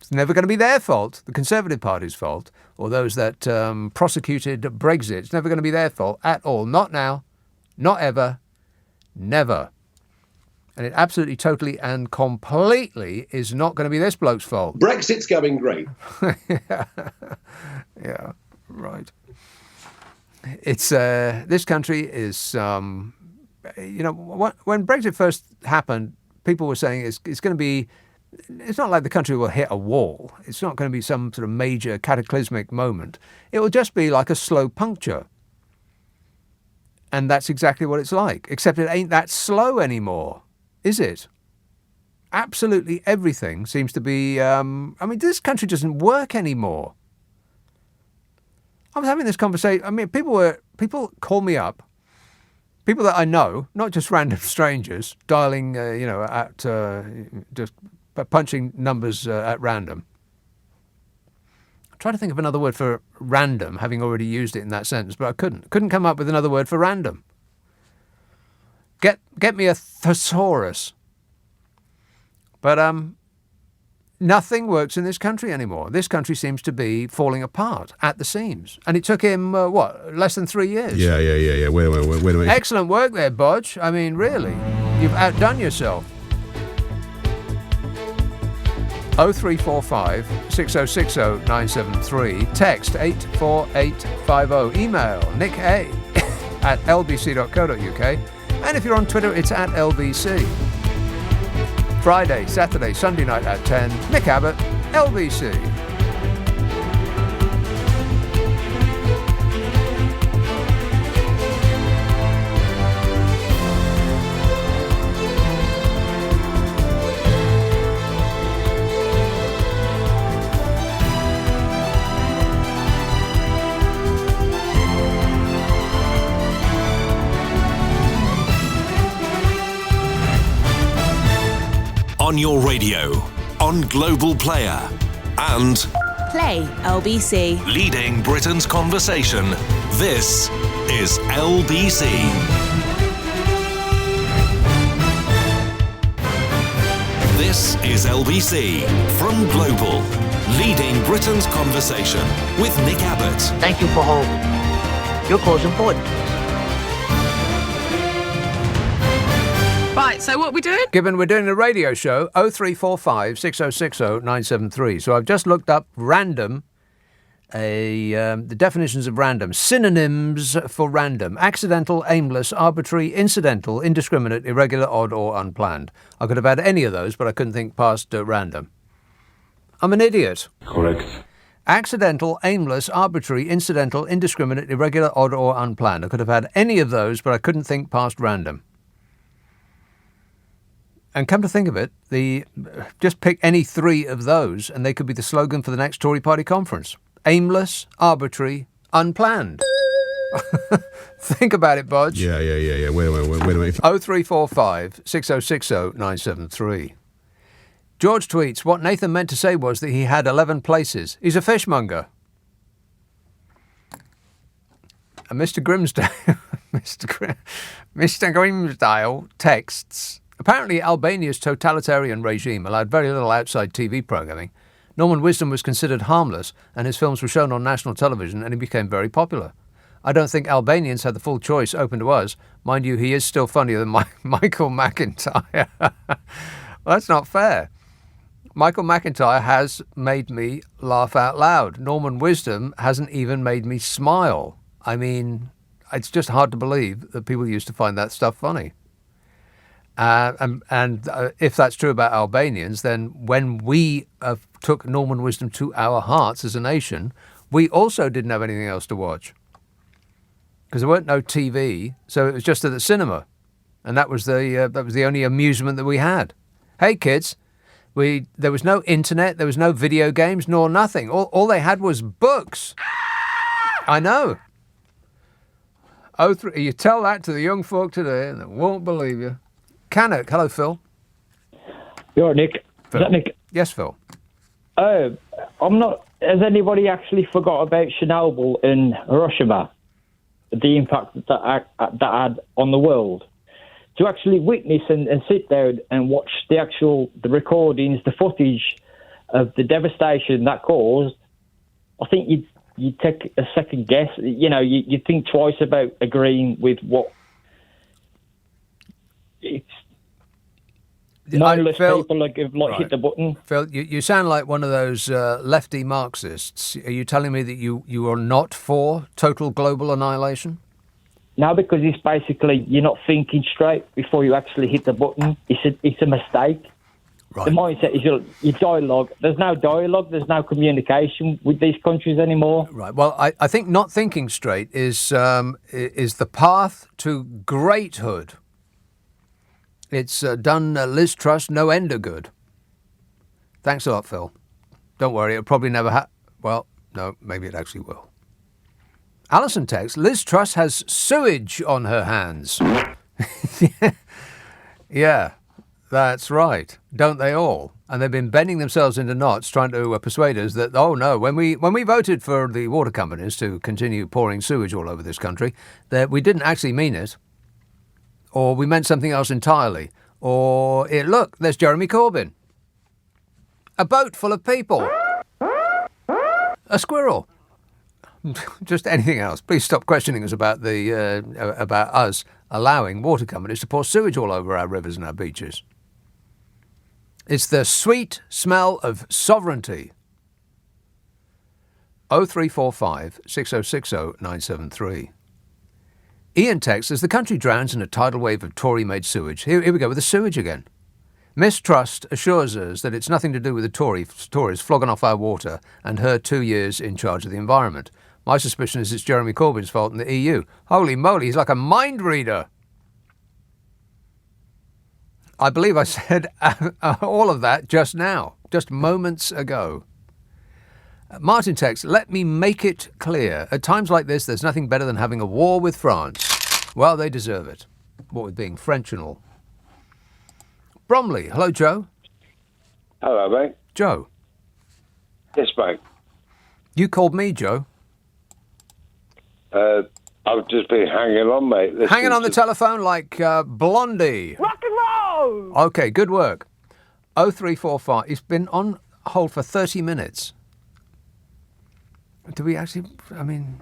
S4: It's never going to be their fault, the Conservative Party's fault, or those that prosecuted Brexit. It's never going to be their fault at all. Not now, not ever, never. And it absolutely, totally and completely is not going to be this bloke's fault.
S19: Brexit's going great.
S4: Yeah, right. It's this country is, when Brexit first happened, people were saying it's going to be, it's not like the country will hit a wall. It's not going to be some sort of major cataclysmic moment. It will just be like a slow puncture. And that's exactly what it's like, except it ain't that slow anymore, is it? Absolutely everything seems to be, this country doesn't work anymore. I was having this conversation. People call me up, people that I know, not just random strangers, dialing, just punching numbers at random. I tried to think of another word for random, having already used it in that sentence, but I couldn't. Couldn't come up with another word for random. Get me a thesaurus. But nothing works in this country anymore. This country seems to be falling apart at the seams. And it took him, less than 3 years?
S9: Yeah. Wait a minute.
S4: Excellent work there, Bodge. I mean, really, you've outdone yourself. 0345 6060 973. Text 84850. Email nicka@lbc.co.uk. And if you're on Twitter, it's @LBC. Friday, Saturday, Sunday night at 10. Nick Abbot, LBC.
S1: On your radio, on Global Player, and
S19: Play LBC.
S1: leading Britain's conversation. This is LBC. This is LBC from Global, leading Britain's conversation with Nick Abbot.
S20: Thank you for holding. Your call is important.
S3: Right, so what are we doing?
S4: Given we're doing a radio show, 0345 6060 973. So I've just looked up random, the definitions of random, synonyms for random: accidental, aimless, arbitrary, incidental, indiscriminate, irregular, odd, or unplanned. I could have had any of those, but I couldn't think past random. I'm an idiot.
S9: Correct.
S4: Accidental, aimless, arbitrary, incidental, indiscriminate, irregular, odd, or unplanned. I could have had any of those, but I couldn't think past random. And come to think of it, just pick any three of those and they could be the slogan for the next Tory party conference. Aimless, arbitrary, unplanned. Think about it, Bodge.
S9: Yeah. Wait a minute.
S4: 0345 6060 973. George tweets, what Nathan meant to say was that he had 11 places. He's a fishmonger. And Mr. Grimsdale, Mr. Grimsdale texts, apparently Albania's totalitarian regime allowed very little outside TV programming. Norman Wisdom was considered harmless and his films were shown on national television and he became very popular. I don't think Albanians had the full choice open to us. Mind you, he is still funnier than Michael McIntyre. Well, that's not fair. Michael McIntyre has made me laugh out loud. Norman Wisdom hasn't even made me smile. I mean, it's just hard to believe that people used to find that stuff funny. And if that's true about Albanians, then when we took Norman Wisdom to our hearts as a nation, we also didn't have anything else to watch. Because there weren't no TV, so it was just at the cinema. And that was the only amusement that we had. Hey, kids, there was no internet, there was no video games, nor nothing. All they had was books. I know. You tell that to the young folk today and they won't believe you. Cannock, hello, Phil.
S21: You're Nick.
S4: Phil.
S21: Is that Nick?
S4: Yes, Phil.
S21: Oh, I'm not. Has anybody actually forgot about Chernobyl in Hiroshima? The impact that had on the world. To actually witness and sit there and watch the recordings, the footage of the devastation that caused, I think you'd take a second guess. You know, you'd think twice about agreeing with what. It's mindless
S4: Phil,
S21: people right. Hit the button.
S4: Phil, you sound like one of those lefty Marxists. Are you telling me that you are not for total global annihilation?
S21: No, because it's basically you're not thinking straight before you actually hit the button. It's a mistake. Right. The mindset is your dialogue. There's no dialogue. There's no communication with these countries anymore.
S4: Right. Well, I think not thinking straight is the path to greathood. It's done Liz Truss no end of good. Thanks a lot, Phil. Don't worry, it'll probably never well, no, maybe it actually will. Alison texts, Liz Truss has sewage on her hands. Yeah, that's right. Don't they all? And they've been bending themselves into knots trying to persuade us that, oh no, when we voted for the water companies to continue pouring sewage all over this country, that we didn't actually mean it. Or we meant something else entirely. Or, look, there's Jeremy Corbyn. A boat full of people. A squirrel. Just anything else. Please stop questioning us about about us allowing water companies to pour sewage all over our rivers and our beaches. It's the sweet smell of sovereignty. 0345 6060 973. Ian texts, as the country drowns in a tidal wave of Tory-made sewage. Here we go with the sewage again. Mistrust assures us that it's nothing to do with the Tories flogging off our water and her 2 years in charge of the environment. My suspicion is it's Jeremy Corbyn's fault in the EU. Holy moly, he's like a mind reader. I believe I said all of that just now, just moments ago. Martin texts, let me make it clear. At times like this, there's nothing better than having a war with France. Well, they deserve it. What with being French and all. Bromley, hello, Joe.
S6: Hello, mate.
S4: Joe.
S6: Yes, mate.
S4: You called me, Joe.
S6: I've just been hanging on, mate.
S4: Hanging on the telephone like Blondie.
S21: Rock and roll!
S4: Okay, good work. 0345. He's been on hold for 30 minutes. Do we actually? I mean,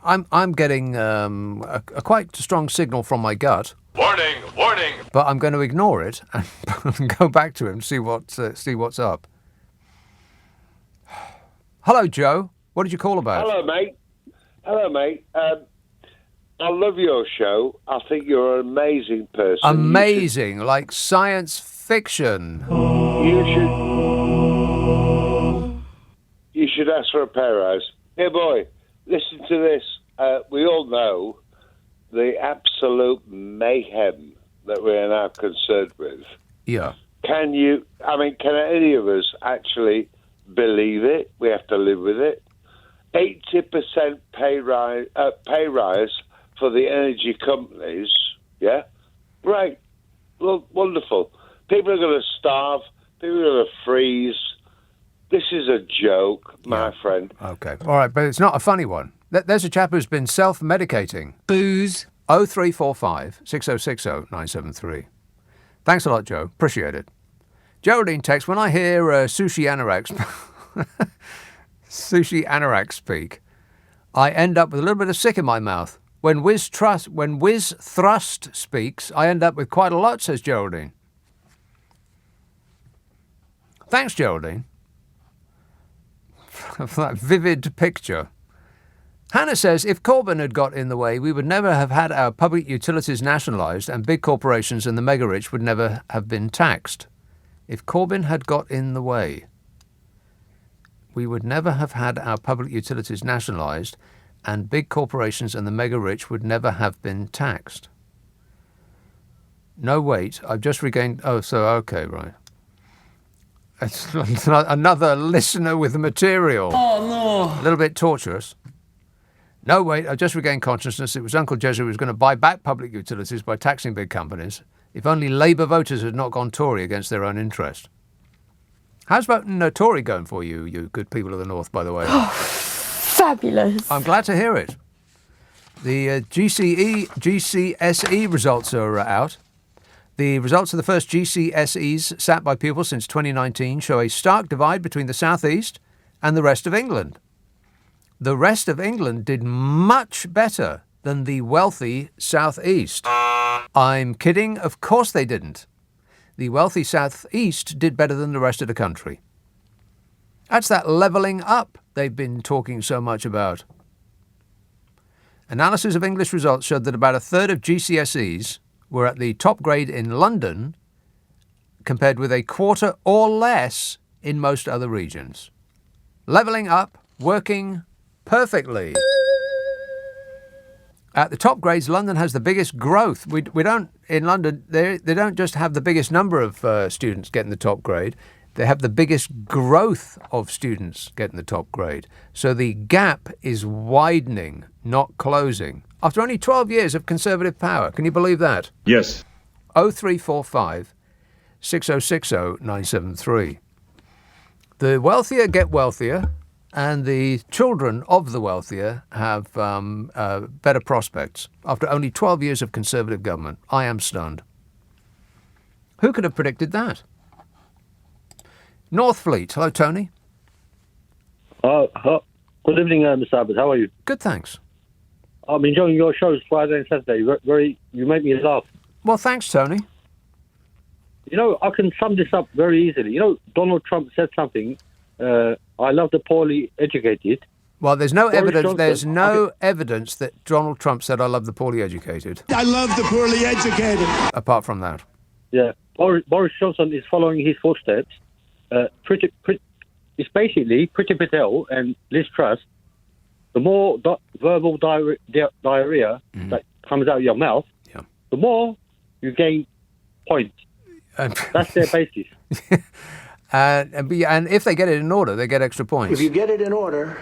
S4: I'm getting a quite strong signal from my gut.
S1: Warning, warning.
S4: But I'm going to ignore it and go back to him, see what's up. Hello, Joe. What did you call about?
S6: Hello, mate. I love your show. I think you're an amazing person.
S4: Amazing, like science fiction.
S6: You should ask for a pay rise. Hey, boy, listen to this. We all know the absolute mayhem that we're now concerned with.
S4: Yeah.
S6: Can any of us actually believe it? We have to live with it. 80% pay rise for the energy companies. Yeah, great, well, wonderful. People are going to starve. People are going to freeze. This is a joke, my friend.
S4: Okay, all right, but it's not a funny one. There's a chap who's been self-medicating. Booze. 0345 6060 973. Thanks a lot, Joe. Appreciate it. Geraldine texts, when I hear Sushi Anorak speak, I end up with a little bit of sick in my mouth. When Wiz Thrust speaks, I end up with quite a lot, says Geraldine. Thanks, Geraldine, for that vivid picture. Hannah says, if Corbyn had got in the way, we would never have had our public utilities nationalised and big corporations and the mega-rich would never have been taxed. If Corbyn had got in the way, we would never have had our public utilities nationalised and big corporations and the mega-rich would never have been taxed. No, wait, I've just regained... Oh, so, okay, right. It's another listener with the material.
S1: Oh, no.
S4: A little bit torturous. No, wait, I've just regained consciousness. It was Uncle Jezza who was going to buy back public utilities by taxing big companies. If only Labour voters had not gone Tory against their own interest. How's voting Tory going for you, you good people of the North, by the way?
S13: Oh, fabulous.
S4: I'm glad to hear it. The GCSE results are out. The results of the first GCSEs sat by pupils since 2019 show a stark divide between the South East and the rest of England. The rest of England did much better than the wealthy South East. I'm kidding, of course they didn't. The wealthy South East did better than the rest of the country. That's that levelling up they've been talking so much about. Analysis of English results showed that about a third of GCSEs were at the top grade in London, compared with a quarter or less in most other regions. Levelling up, working perfectly. At the top grades, London has the biggest growth. We don't, in London, they don't just have the biggest number of students getting the top grade, they have the biggest growth of students getting the top grade. So the gap is widening, not closing. After only 12 years of Conservative power. Can you believe that?
S9: Yes.
S4: 0345 6060 973. The wealthier get wealthier, and the children of the wealthier have better prospects. After only 12 years of Conservative government. I am stunned. Who could have predicted that? Northfleet. Hello, Tony.
S22: Good evening, Mr. Abbott. How are you?
S4: Good, thanks.
S22: I'm enjoying your shows Friday and Saturday. You make me laugh.
S4: Well, thanks, Tony.
S22: You know, I can sum this up very easily. You know, Donald Trump said something. I love the poorly educated.
S4: Well, there's no evidence.
S22: Johnson,
S4: there's no evidence that Donald Trump said, "I love the poorly educated."
S23: I love the poorly educated.
S4: Apart from that,
S22: yeah, Boris Johnson is following his footsteps. It's basically Priti Patel and Liz Truss. The more verbal diarrhea that comes out of your mouth, the more you gain points. That's their basis.
S4: And if they get it in order, they get extra points.
S23: If you get it in order,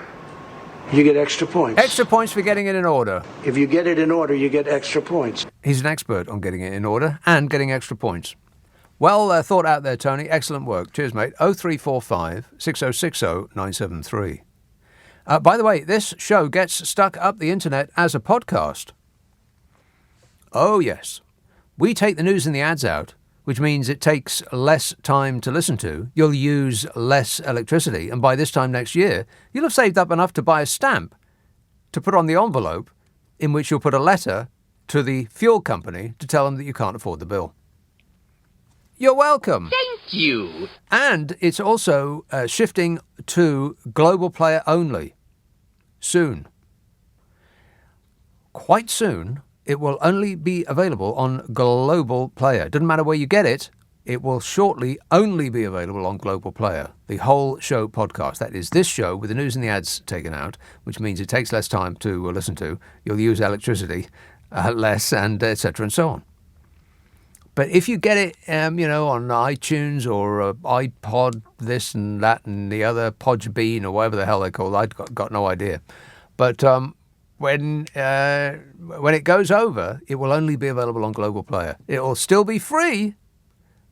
S23: you get extra points.
S4: Extra points for getting it in order.
S23: If you get it in order, you get extra points.
S4: He's an expert on getting it in order and getting extra points. Well thought out there, Tony. Excellent work. Cheers, mate. 0345 6060 973. By the way, this show gets stuck up the internet as a podcast. Oh, yes. We take the news and the ads out, which means it takes less time to listen to. You'll use less electricity. And by this time next year, you'll have saved up enough to buy a stamp to put on the envelope in which you'll put a letter to the fuel company to tell them that you can't afford the bill. You're welcome.
S7: Thank you.
S4: And it's also shifting to global player only. Soon. Quite soon, it will only be available on global player. Doesn't matter where you get it. It will shortly only be available on global player. The whole show podcast. That is this show with the news and the ads taken out, which means it takes less time to listen to. You'll use electricity less, and etc. and so on. But if you get it, on iTunes or iPod, this and that and the other, Podbean or whatever the hell they call it, I've got no idea. But when it goes over, it will only be available on Global Player. It will still be free,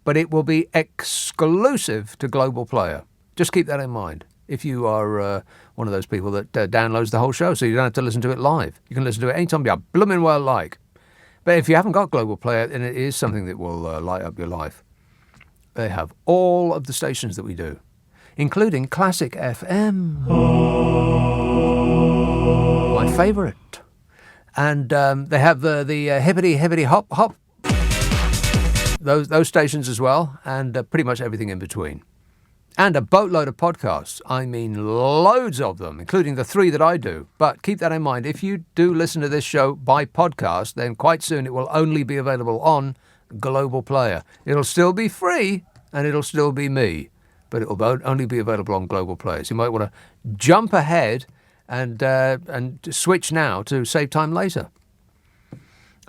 S4: but it will be exclusive to Global Player. Just keep that in mind. If you are one of those people that downloads the whole show, so you don't have to listen to it live. You can listen to it anytime you blooming well like. But if you haven't got Global Player, then it is something that will light up your life. They have all of the stations that we do, including Classic FM, my favourite. And they have the hippity hippity hop hop, those stations as well, and pretty much everything in between. And a boatload of podcasts. I mean, loads of them, including the 3 that I do. But keep that in mind. If you do listen to this show by podcast, then quite soon it will only be available on Global Player. It'll still be free, and it'll still be me. But it will only be available on Global Player. So you might want to jump ahead and switch now to save time later.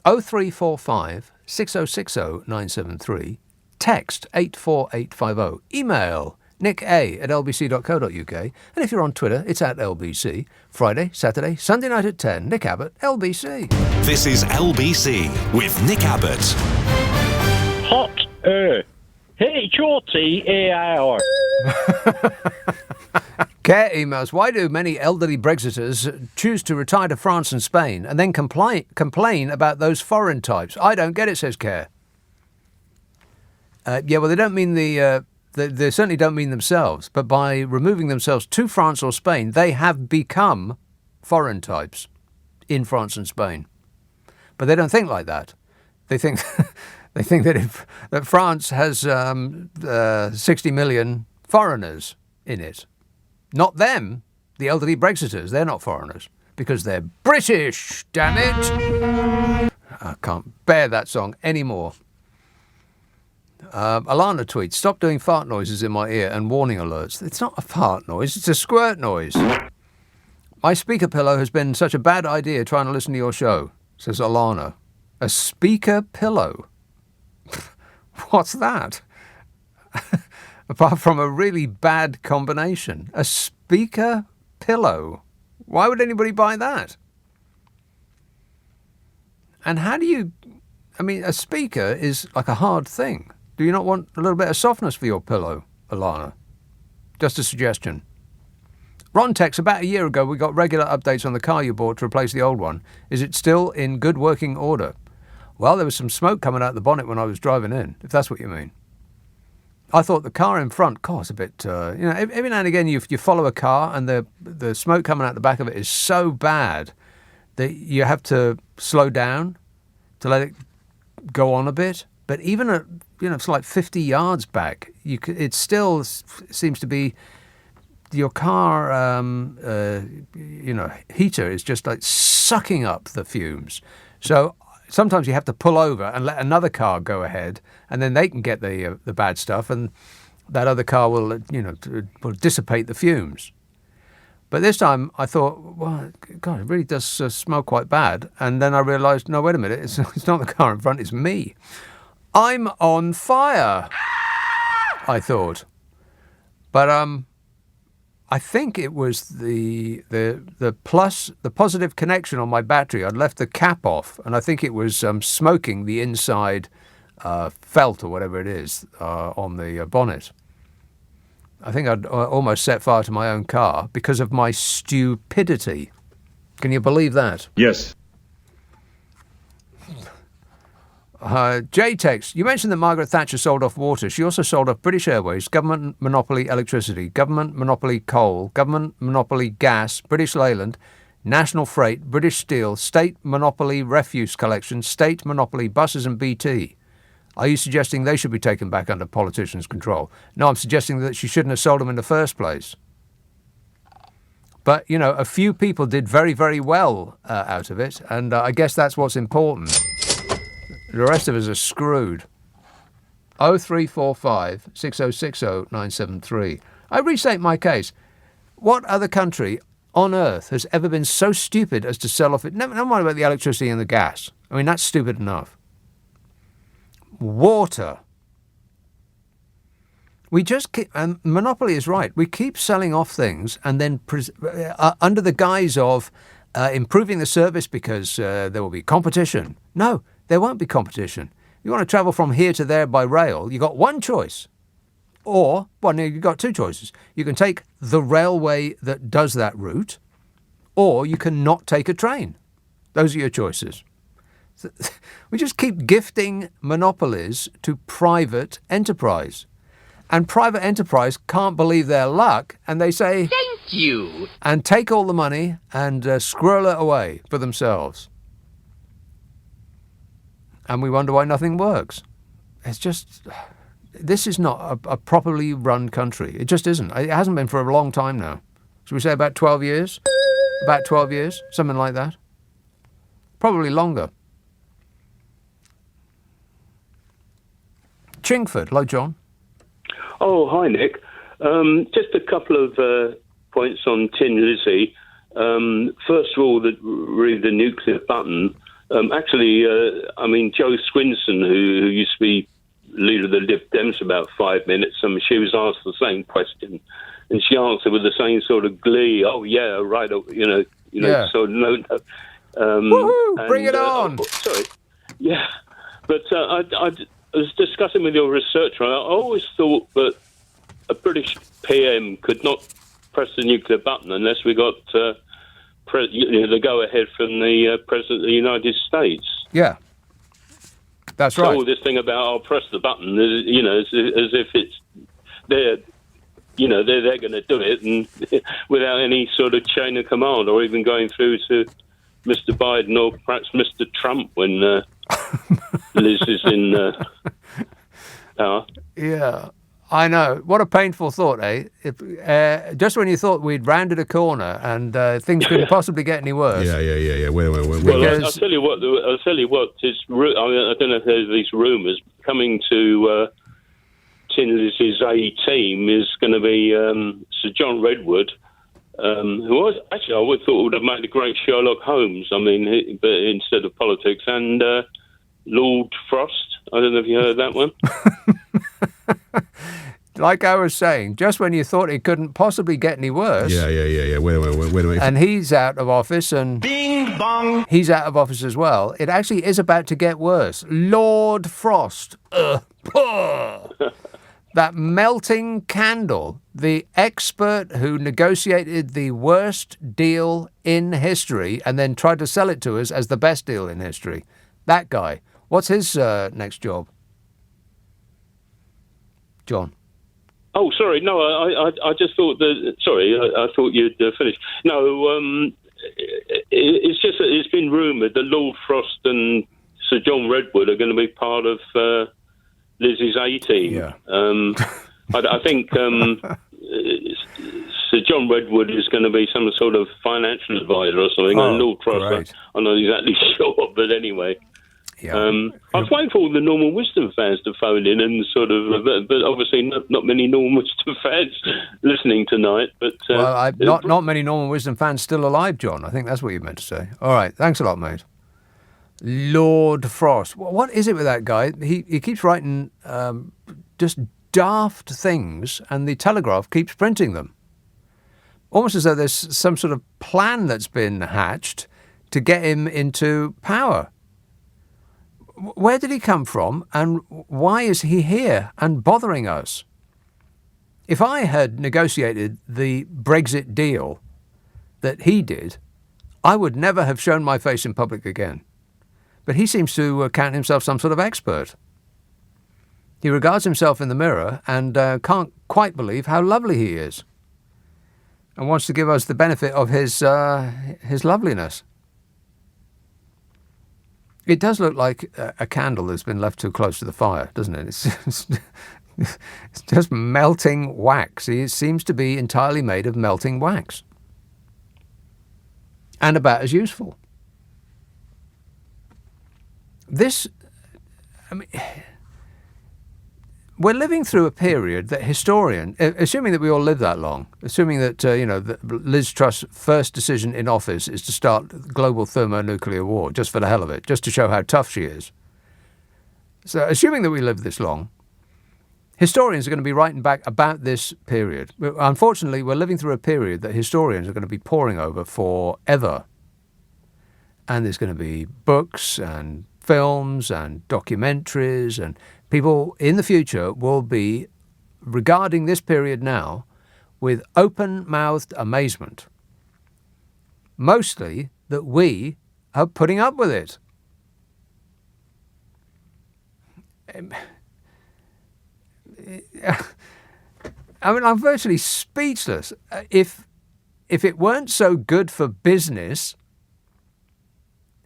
S4: 0345 6060 973. Text 84850. Email nick@lbc.co.uk. And if you're on Twitter, it's @LBC. Friday, Saturday, Sunday night at 10. Nick Abbott, LBC.
S1: This is LBC with Nick Abbott.
S18: Hot H-O-T-A-I-R.
S4: Care emails. Why do many elderly Brexiters choose to retire to France and Spain and then complain about those foreign types? I don't get it, says Care. Well, they don't mean they certainly don't mean themselves, but by removing themselves to France or Spain, they have become foreign types in France and Spain. But they don't think like that. They think that France has 60 million foreigners in it. Not them, the elderly Brexiters. They're not foreigners because they're British, damn it. I can't bear that song anymore. Alana tweets, stop doing fart noises in my ear and warning alerts. It's not a fart noise, it's a squirt noise. My speaker pillow has been such a bad idea trying to listen to your show, says Alana. A speaker pillow? What's that? Apart from a really bad combination. A speaker pillow? Why would anybody buy that? And how do you... a speaker is like a hard thing. Do you not want a little bit of softness for your pillow, Alana? Just a suggestion. Ron texts, about a year ago we got regular updates on the car you bought to replace the old one. Is it still in good working order? Well, there was some smoke coming out the bonnet when I was driving in, if that's what you mean. I thought the car in front, it's a bit, every now and again you follow a car and the smoke coming out the back of it is so bad that you have to slow down to let it go on a bit. But even at, it's like 50 yards back, it still seems to be your car, heater is just like sucking up the fumes. So sometimes you have to pull over and let another car go ahead, and then they can get the bad stuff, and that other car will, will dissipate the fumes. But this time I thought, well, God, it really does smell quite bad. And then I realised, no, wait a minute, it's not the car in front, it's me. I'm on fire, I thought. But I think it was the positive connection on my battery. I'd left the cap off, and I think it was smoking the inside felt or whatever it is on the bonnet. I think I'd almost set fire to my own car because of my stupidity. Can you believe that?
S9: Yes.
S4: J-Tex, you mentioned that Margaret Thatcher sold off water. She also sold off British Airways, government monopoly electricity, government monopoly coal, government monopoly gas, British Leyland, National Freight, British Steel, state monopoly refuse collection, state monopoly buses and BT. Are you suggesting they should be taken back under politicians' control? No, I'm suggesting that she shouldn't have sold them in the first place. But, you know, a few people did very, very well out of it, and I guess that's what's important. The rest of us are screwed. 0345 6060 973. I restate my case. What other country on earth has ever been so stupid as to sell off it? Never mind about the electricity and the gas. I mean, that's stupid enough. Water. We just keep, and Monopoly is right, we keep selling off things and then under the guise of improving the service because there will be competition. No, there won't be competition. You want to travel from here to there by rail, you've got one choice. Or, well, no, you've got two choices. You can take the railway that does that route, or you can not take a train. Those are your choices. We just keep gifting monopolies to private enterprise. And private enterprise can't believe their luck, and they say, "Thank you," and take all the money and squirrel it away for themselves. And we wonder why nothing works. It's just, this is not a properly run country. It just isn't. It hasn't been for a long time now. Should we say about 12 years? About 12 years, something like that. Probably longer. Chingford, hello, John.
S7: Oh, hi, Nick. Just a couple of points on Tin Lizzy. First of all, really the nuclear button. Actually, Joe Swinson, who used to be leader of the Lib Dems for about 5 minutes, she was asked the same question, and she answered with the same sort of glee. Oh, yeah, right,
S4: Yeah.
S7: So no.
S4: Woohoo! Bring it on!
S7: Sorry. Yeah, but I was discussing with your researcher. I always thought that a British PM could not press the nuclear button unless we got the go-ahead from the President of the United States.
S4: Yeah, that's right.
S7: So all this thing about I'll press the button, as if it's they're going to do it, and without any sort of chain of command, or even going through to Mr. Biden or perhaps Mr. Trump when Liz is in power.
S4: Yeah, I know. What a painful thought, eh? Just when you thought we'd rounded a corner and things couldn't possibly get any worse.
S9: Yeah. Wait.
S7: Well, I'll tell you what. It's, I don't know if there's these rumours coming to Tin Lizzy's A team is going to be Sir John Redwood. Who was actually I would thought would have made a great Sherlock Holmes. But instead of politics, and Lord Frost. I don't know if you heard that one.
S4: Like I was saying, just when you thought it couldn't possibly get any worse.
S9: Yeah. Wait a minute.
S4: And he's out of office, and
S9: Bing bong.
S4: He's out of office as well. It actually is about to get worse. Lord Frost. That melting candle, the expert who negotiated the worst deal in history and then tried to sell it to us as the best deal in history. That guy. What's his next job? John.
S7: Oh, sorry. No, I just thought that. Sorry, I thought you'd finished. No, it's just that it's been rumoured that Lord Frost and Sir John Redwood are going to be part of Lizzie's A team.
S4: Yeah.
S7: I think Sir John Redwood is going to be some sort of financial advisor or something.
S4: Oh,
S7: and Lord Frost,
S4: great.
S7: I'm not exactly sure, but anyway.
S4: Yeah.
S7: I was waiting for all the Normal Wisdom fans to phone in and sort of, but obviously not many Normal Wisdom fans listening tonight. But
S4: not many Normal Wisdom fans still alive, John. I think that's what you meant to say. All right, thanks a lot, mate. Lord Frost. What is it with that guy? He keeps writing just daft things, and the Telegraph keeps printing them. Almost as though there's some sort of plan that's been hatched to get him into power. Where did he come from, and why is he here and bothering us? If I had negotiated the Brexit deal that he did, I would never have shown my face in public again. But he seems to count himself some sort of expert. He regards himself in the mirror and can't quite believe how lovely he is, and wants to give us the benefit of his loveliness. It does look like a candle that's been left too close to the fire, doesn't it? It's just melting wax. It seems to be entirely made of melting wax. And about as useful. We're living through a period that assuming that we all live that long, assuming that, that Liz Truss' first decision in office is to start the global thermonuclear war, just for the hell of it, just to show how tough she is. So assuming that we live this long, historians are going to be writing back about this period. Unfortunately, we're living through a period that historians are going to be poring over forever. And there's going to be books and films and documentaries, and people in the future will be regarding this period now with open-mouthed amazement. Mostly that we are putting up with it. I mean, I'm virtually speechless. If it weren't so good for business,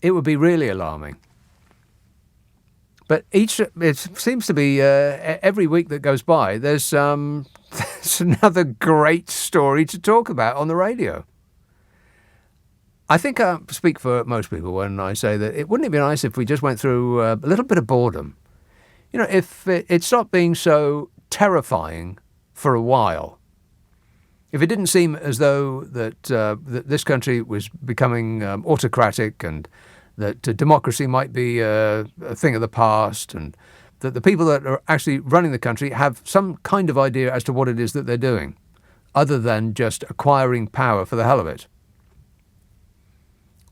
S4: it would be really alarming. But it seems to be every week that goes by, there's another great story to talk about on the radio. I think I speak for most people when I say that wouldn't it be nice if we just went through a little bit of boredom? If it stopped being so terrifying for a while. If it didn't seem as though that this country was becoming autocratic, and that democracy might be a thing of the past, and that the people that are actually running the country have some kind of idea as to what it is that they're doing, other than just acquiring power for the hell of it.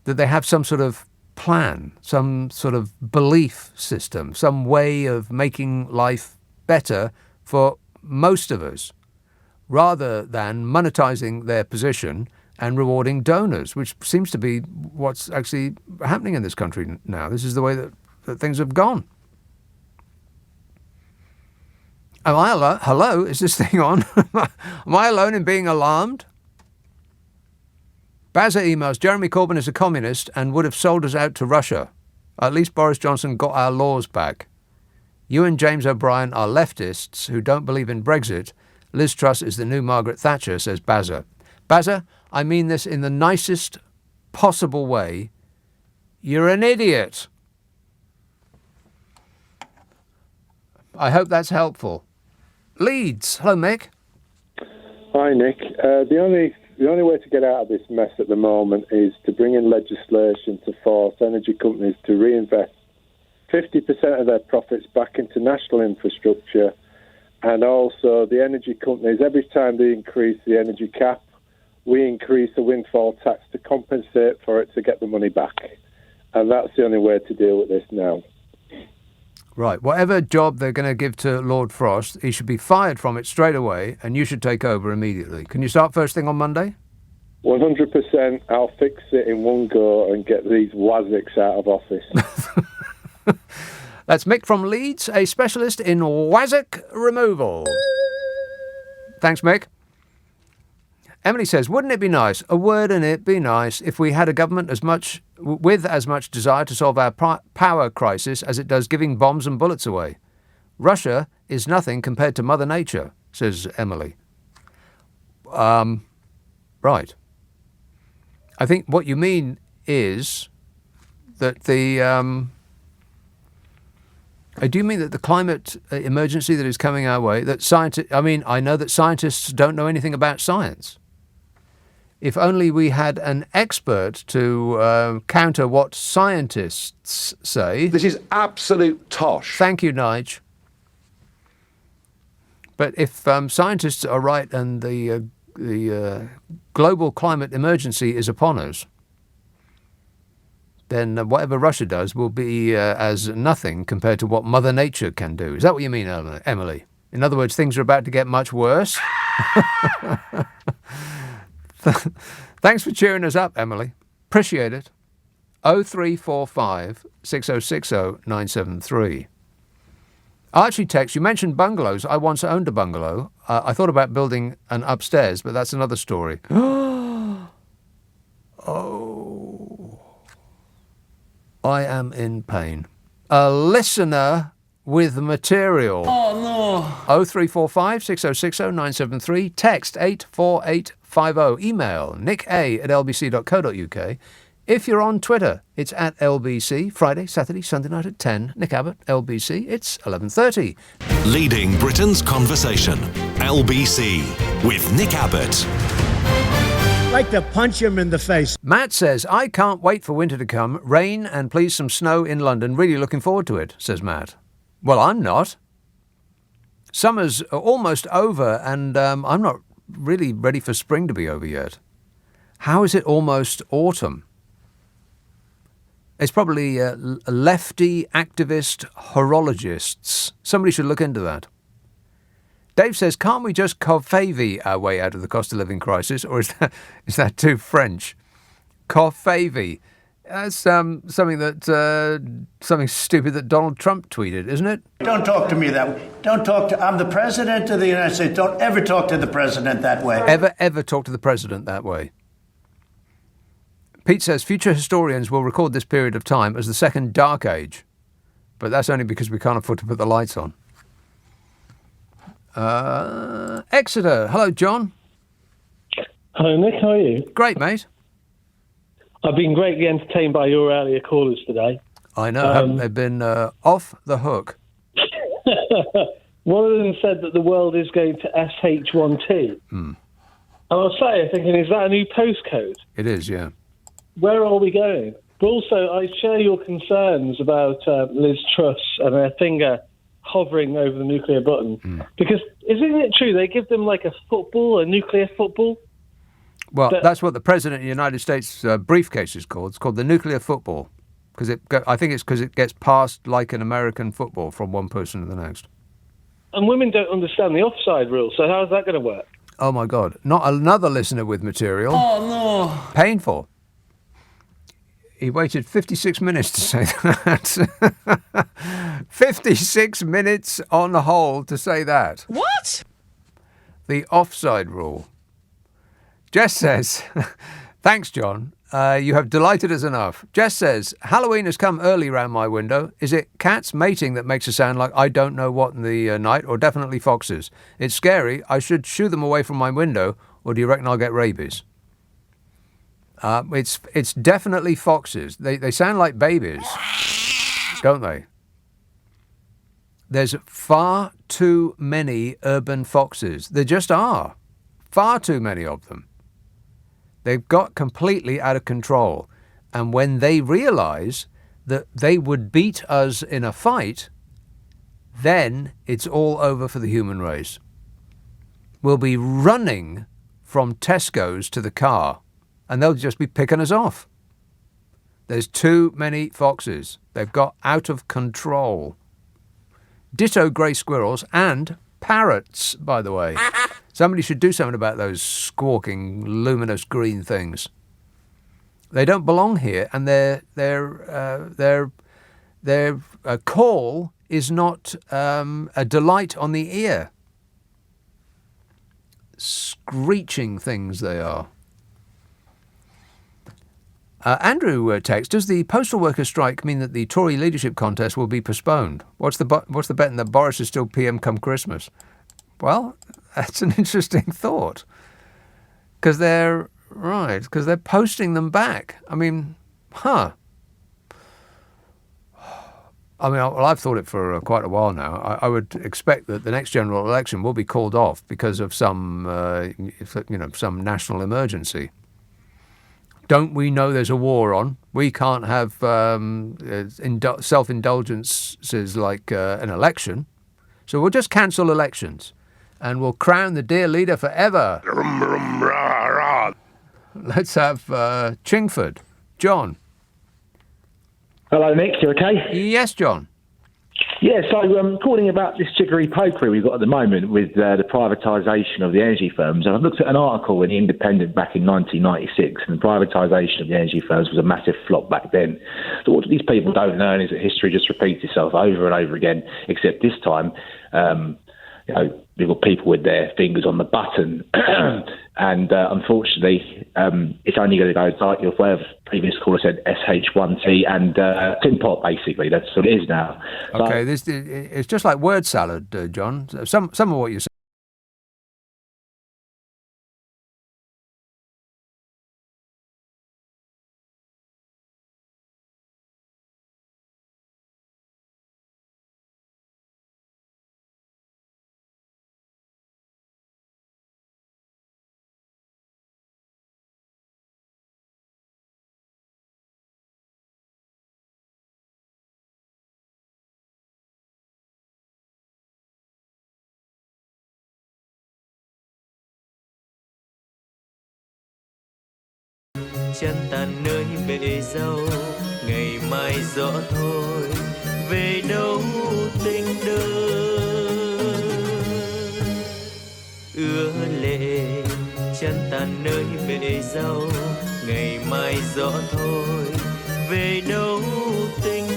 S4: That they have some sort of plan, some sort of belief system, some way of making life better for most of us, rather than monetizing their position and rewarding donors, which seems to be what's actually happening in this country now. This is the way that things have gone. Am I alone? Hello, is this thing on? Am I alone in being alarmed? Bazza emails, Jeremy Corbyn is a communist and would have sold us out to Russia. At least Boris Johnson got our laws back. You and James O'Brien are leftists who don't believe in Brexit. Liz Truss is the new Margaret Thatcher, says Bazza. Bazza, I mean this in the nicest possible way. You're an idiot. I hope that's helpful. Leeds. Hello, Mick.
S8: Hi, Nick. The only way to get out of this mess at the moment is to bring in legislation to force energy companies to reinvest 50% of their profits back into national infrastructure, and also the energy companies, every time they increase the energy cap, we increase the windfall tax to compensate for it to get the money back. And that's the only way to deal with this now.
S4: Right. Whatever job they're going to give to Lord Frost, he should be fired from it straight away, and you should take over immediately. Can you start first thing on Monday?
S8: 100%. I'll fix it in one go and get these Waziks out of office.
S4: That's Mick from Leeds, a specialist in Wazik removal. Thanks, Mick. Emily says, wouldn't it be nice, a word in it be nice, if we had a government with as much desire to solve our power crisis as it does giving bombs and bullets away? Russia is nothing compared to Mother Nature, says Emily. Right. I think what you mean is that do you mean that the climate emergency that is coming our way, I know that scientists don't know anything about science. If only we had an expert to counter what scientists say.
S10: This is absolute tosh.
S4: Thank you, Nige. But if scientists are right and the global climate emergency is upon us, then whatever Russia does will be as nothing compared to what Mother Nature can do. Is that what you mean, Emily? In other words, things are about to get much worse? Thanks for cheering us up, Emily. Appreciate it. 0345 6060 973. Archie texts, you mentioned bungalows. I once owned a bungalow. I thought about building an upstairs, but that's another story. Oh. I am in pain. A listener with material.
S5: Oh, no.
S4: 0345 6060 973. Text 84850. Email nicka@lbc.co.uk. If you're on Twitter, it's at LBC. Friday, Saturday, Sunday night at 10. Nick Abbott, LBC. It's 11:30.
S1: Leading Britain's conversation. LBC with Nick Abbott.
S11: Like to punch him in the face.
S4: Matt says, I can't wait for winter to come. Rain and please some snow in London. Really looking forward to it, says Matt. Well, I'm not. Summer's almost over and I'm not really ready for spring to be over yet. How is it almost autumn? It's probably lefty activist horologists. Somebody should look into that. Dave says, can't we just Covfavy our way out of the cost of living crisis? Or is that too French? Covfavy. That's something stupid that Donald Trump tweeted, isn't it?
S11: Don't talk to me that way. I'm the president of the United States. Don't ever talk to the president that way.
S4: Ever talk to the president that way. Pete says, future historians will record this period of time as the second dark age. But that's only because we can't afford to put the lights on. Exeter. Hello, John.
S12: Hello, Nick. How are you?
S4: Great, mate.
S12: I've been greatly entertained by your earlier callers today.
S4: I know, haven't they been off the hook?
S12: One of them said that the world is going to SH1T. And I was sat here thinking, is that a new postcode?
S4: It is, yeah.
S12: Where are we going? But also, I share your concerns about Liz Truss and her finger hovering over the nuclear button. Because isn't it true they give them like a nuclear football?
S4: Well, that's what the President of the United States briefcase is called. It's called the nuclear football. I think it's because it gets passed like an American football from one person to the next.
S12: And women don't understand the offside rule, so how's that going to work?
S4: Oh, my God. Not another listener with material.
S5: Oh, no.
S4: Painful. He waited 56 minutes to say that. 56 minutes on hold to say that.
S5: What?
S4: The offside rule. Jess says, thanks, John. You have delighted us enough. Jess says, Halloween has come early round my window. Is it cats mating that makes a sound like I don't know what in the night, or definitely foxes? It's scary. I should shoo them away from my window, or do you reckon I'll get rabies? It's definitely foxes. They sound like babies, don't they? There's far too many urban foxes. There just are. Far too many of them. They've got completely out of control. And when they realise that they would beat us in a fight, then it's all over for the human race. We'll be running from Tesco's to the car, and they'll just be picking us off. There's too many foxes. They've got out of control. Ditto grey squirrels and parrots, by the way. Somebody should do something about those squawking, luminous green things. They don't belong here, and their call is not a delight on the ear. Screeching things they are. Andrew texts, does the postal workers' strike mean that the Tory leadership contest will be postponed? What's the betting that Boris is still PM come Christmas? Well, that's an interesting thought. Because they're posting them back. I mean, I've thought it for quite a while now. I would expect that the next general election will be called off because of some national emergency. Don't we know there's a war on? We can't have self-indulgences like an election. So we'll just cancel elections and we'll crown the dear leader forever. Let's have Chingford. John.
S2: Hello, Nick. You okay?
S4: Yes, John.
S2: Yeah, so calling about this jiggery pokery we've got at the moment with the privatisation of the energy firms. I've looked at an article in The Independent back in 1996, and the privatisation of the energy firms was a massive flop back then. So what these people don't learn is that history just repeats itself over and over again, except this time, we've got people with their fingers on the button. And unfortunately, it's only going to go like your whatever previous caller said, SH1T and tin pot, basically. That's what it is now.
S4: Okay, it's just like word salad, John. Some of what you say.
S5: Chân tàn nơi bể dâu, ngày mai rõ thôi, về đâu tình đơn. Ưa lệ, chân tàn nơi bể dâu, ngày mai rõ thôi, về đâu tình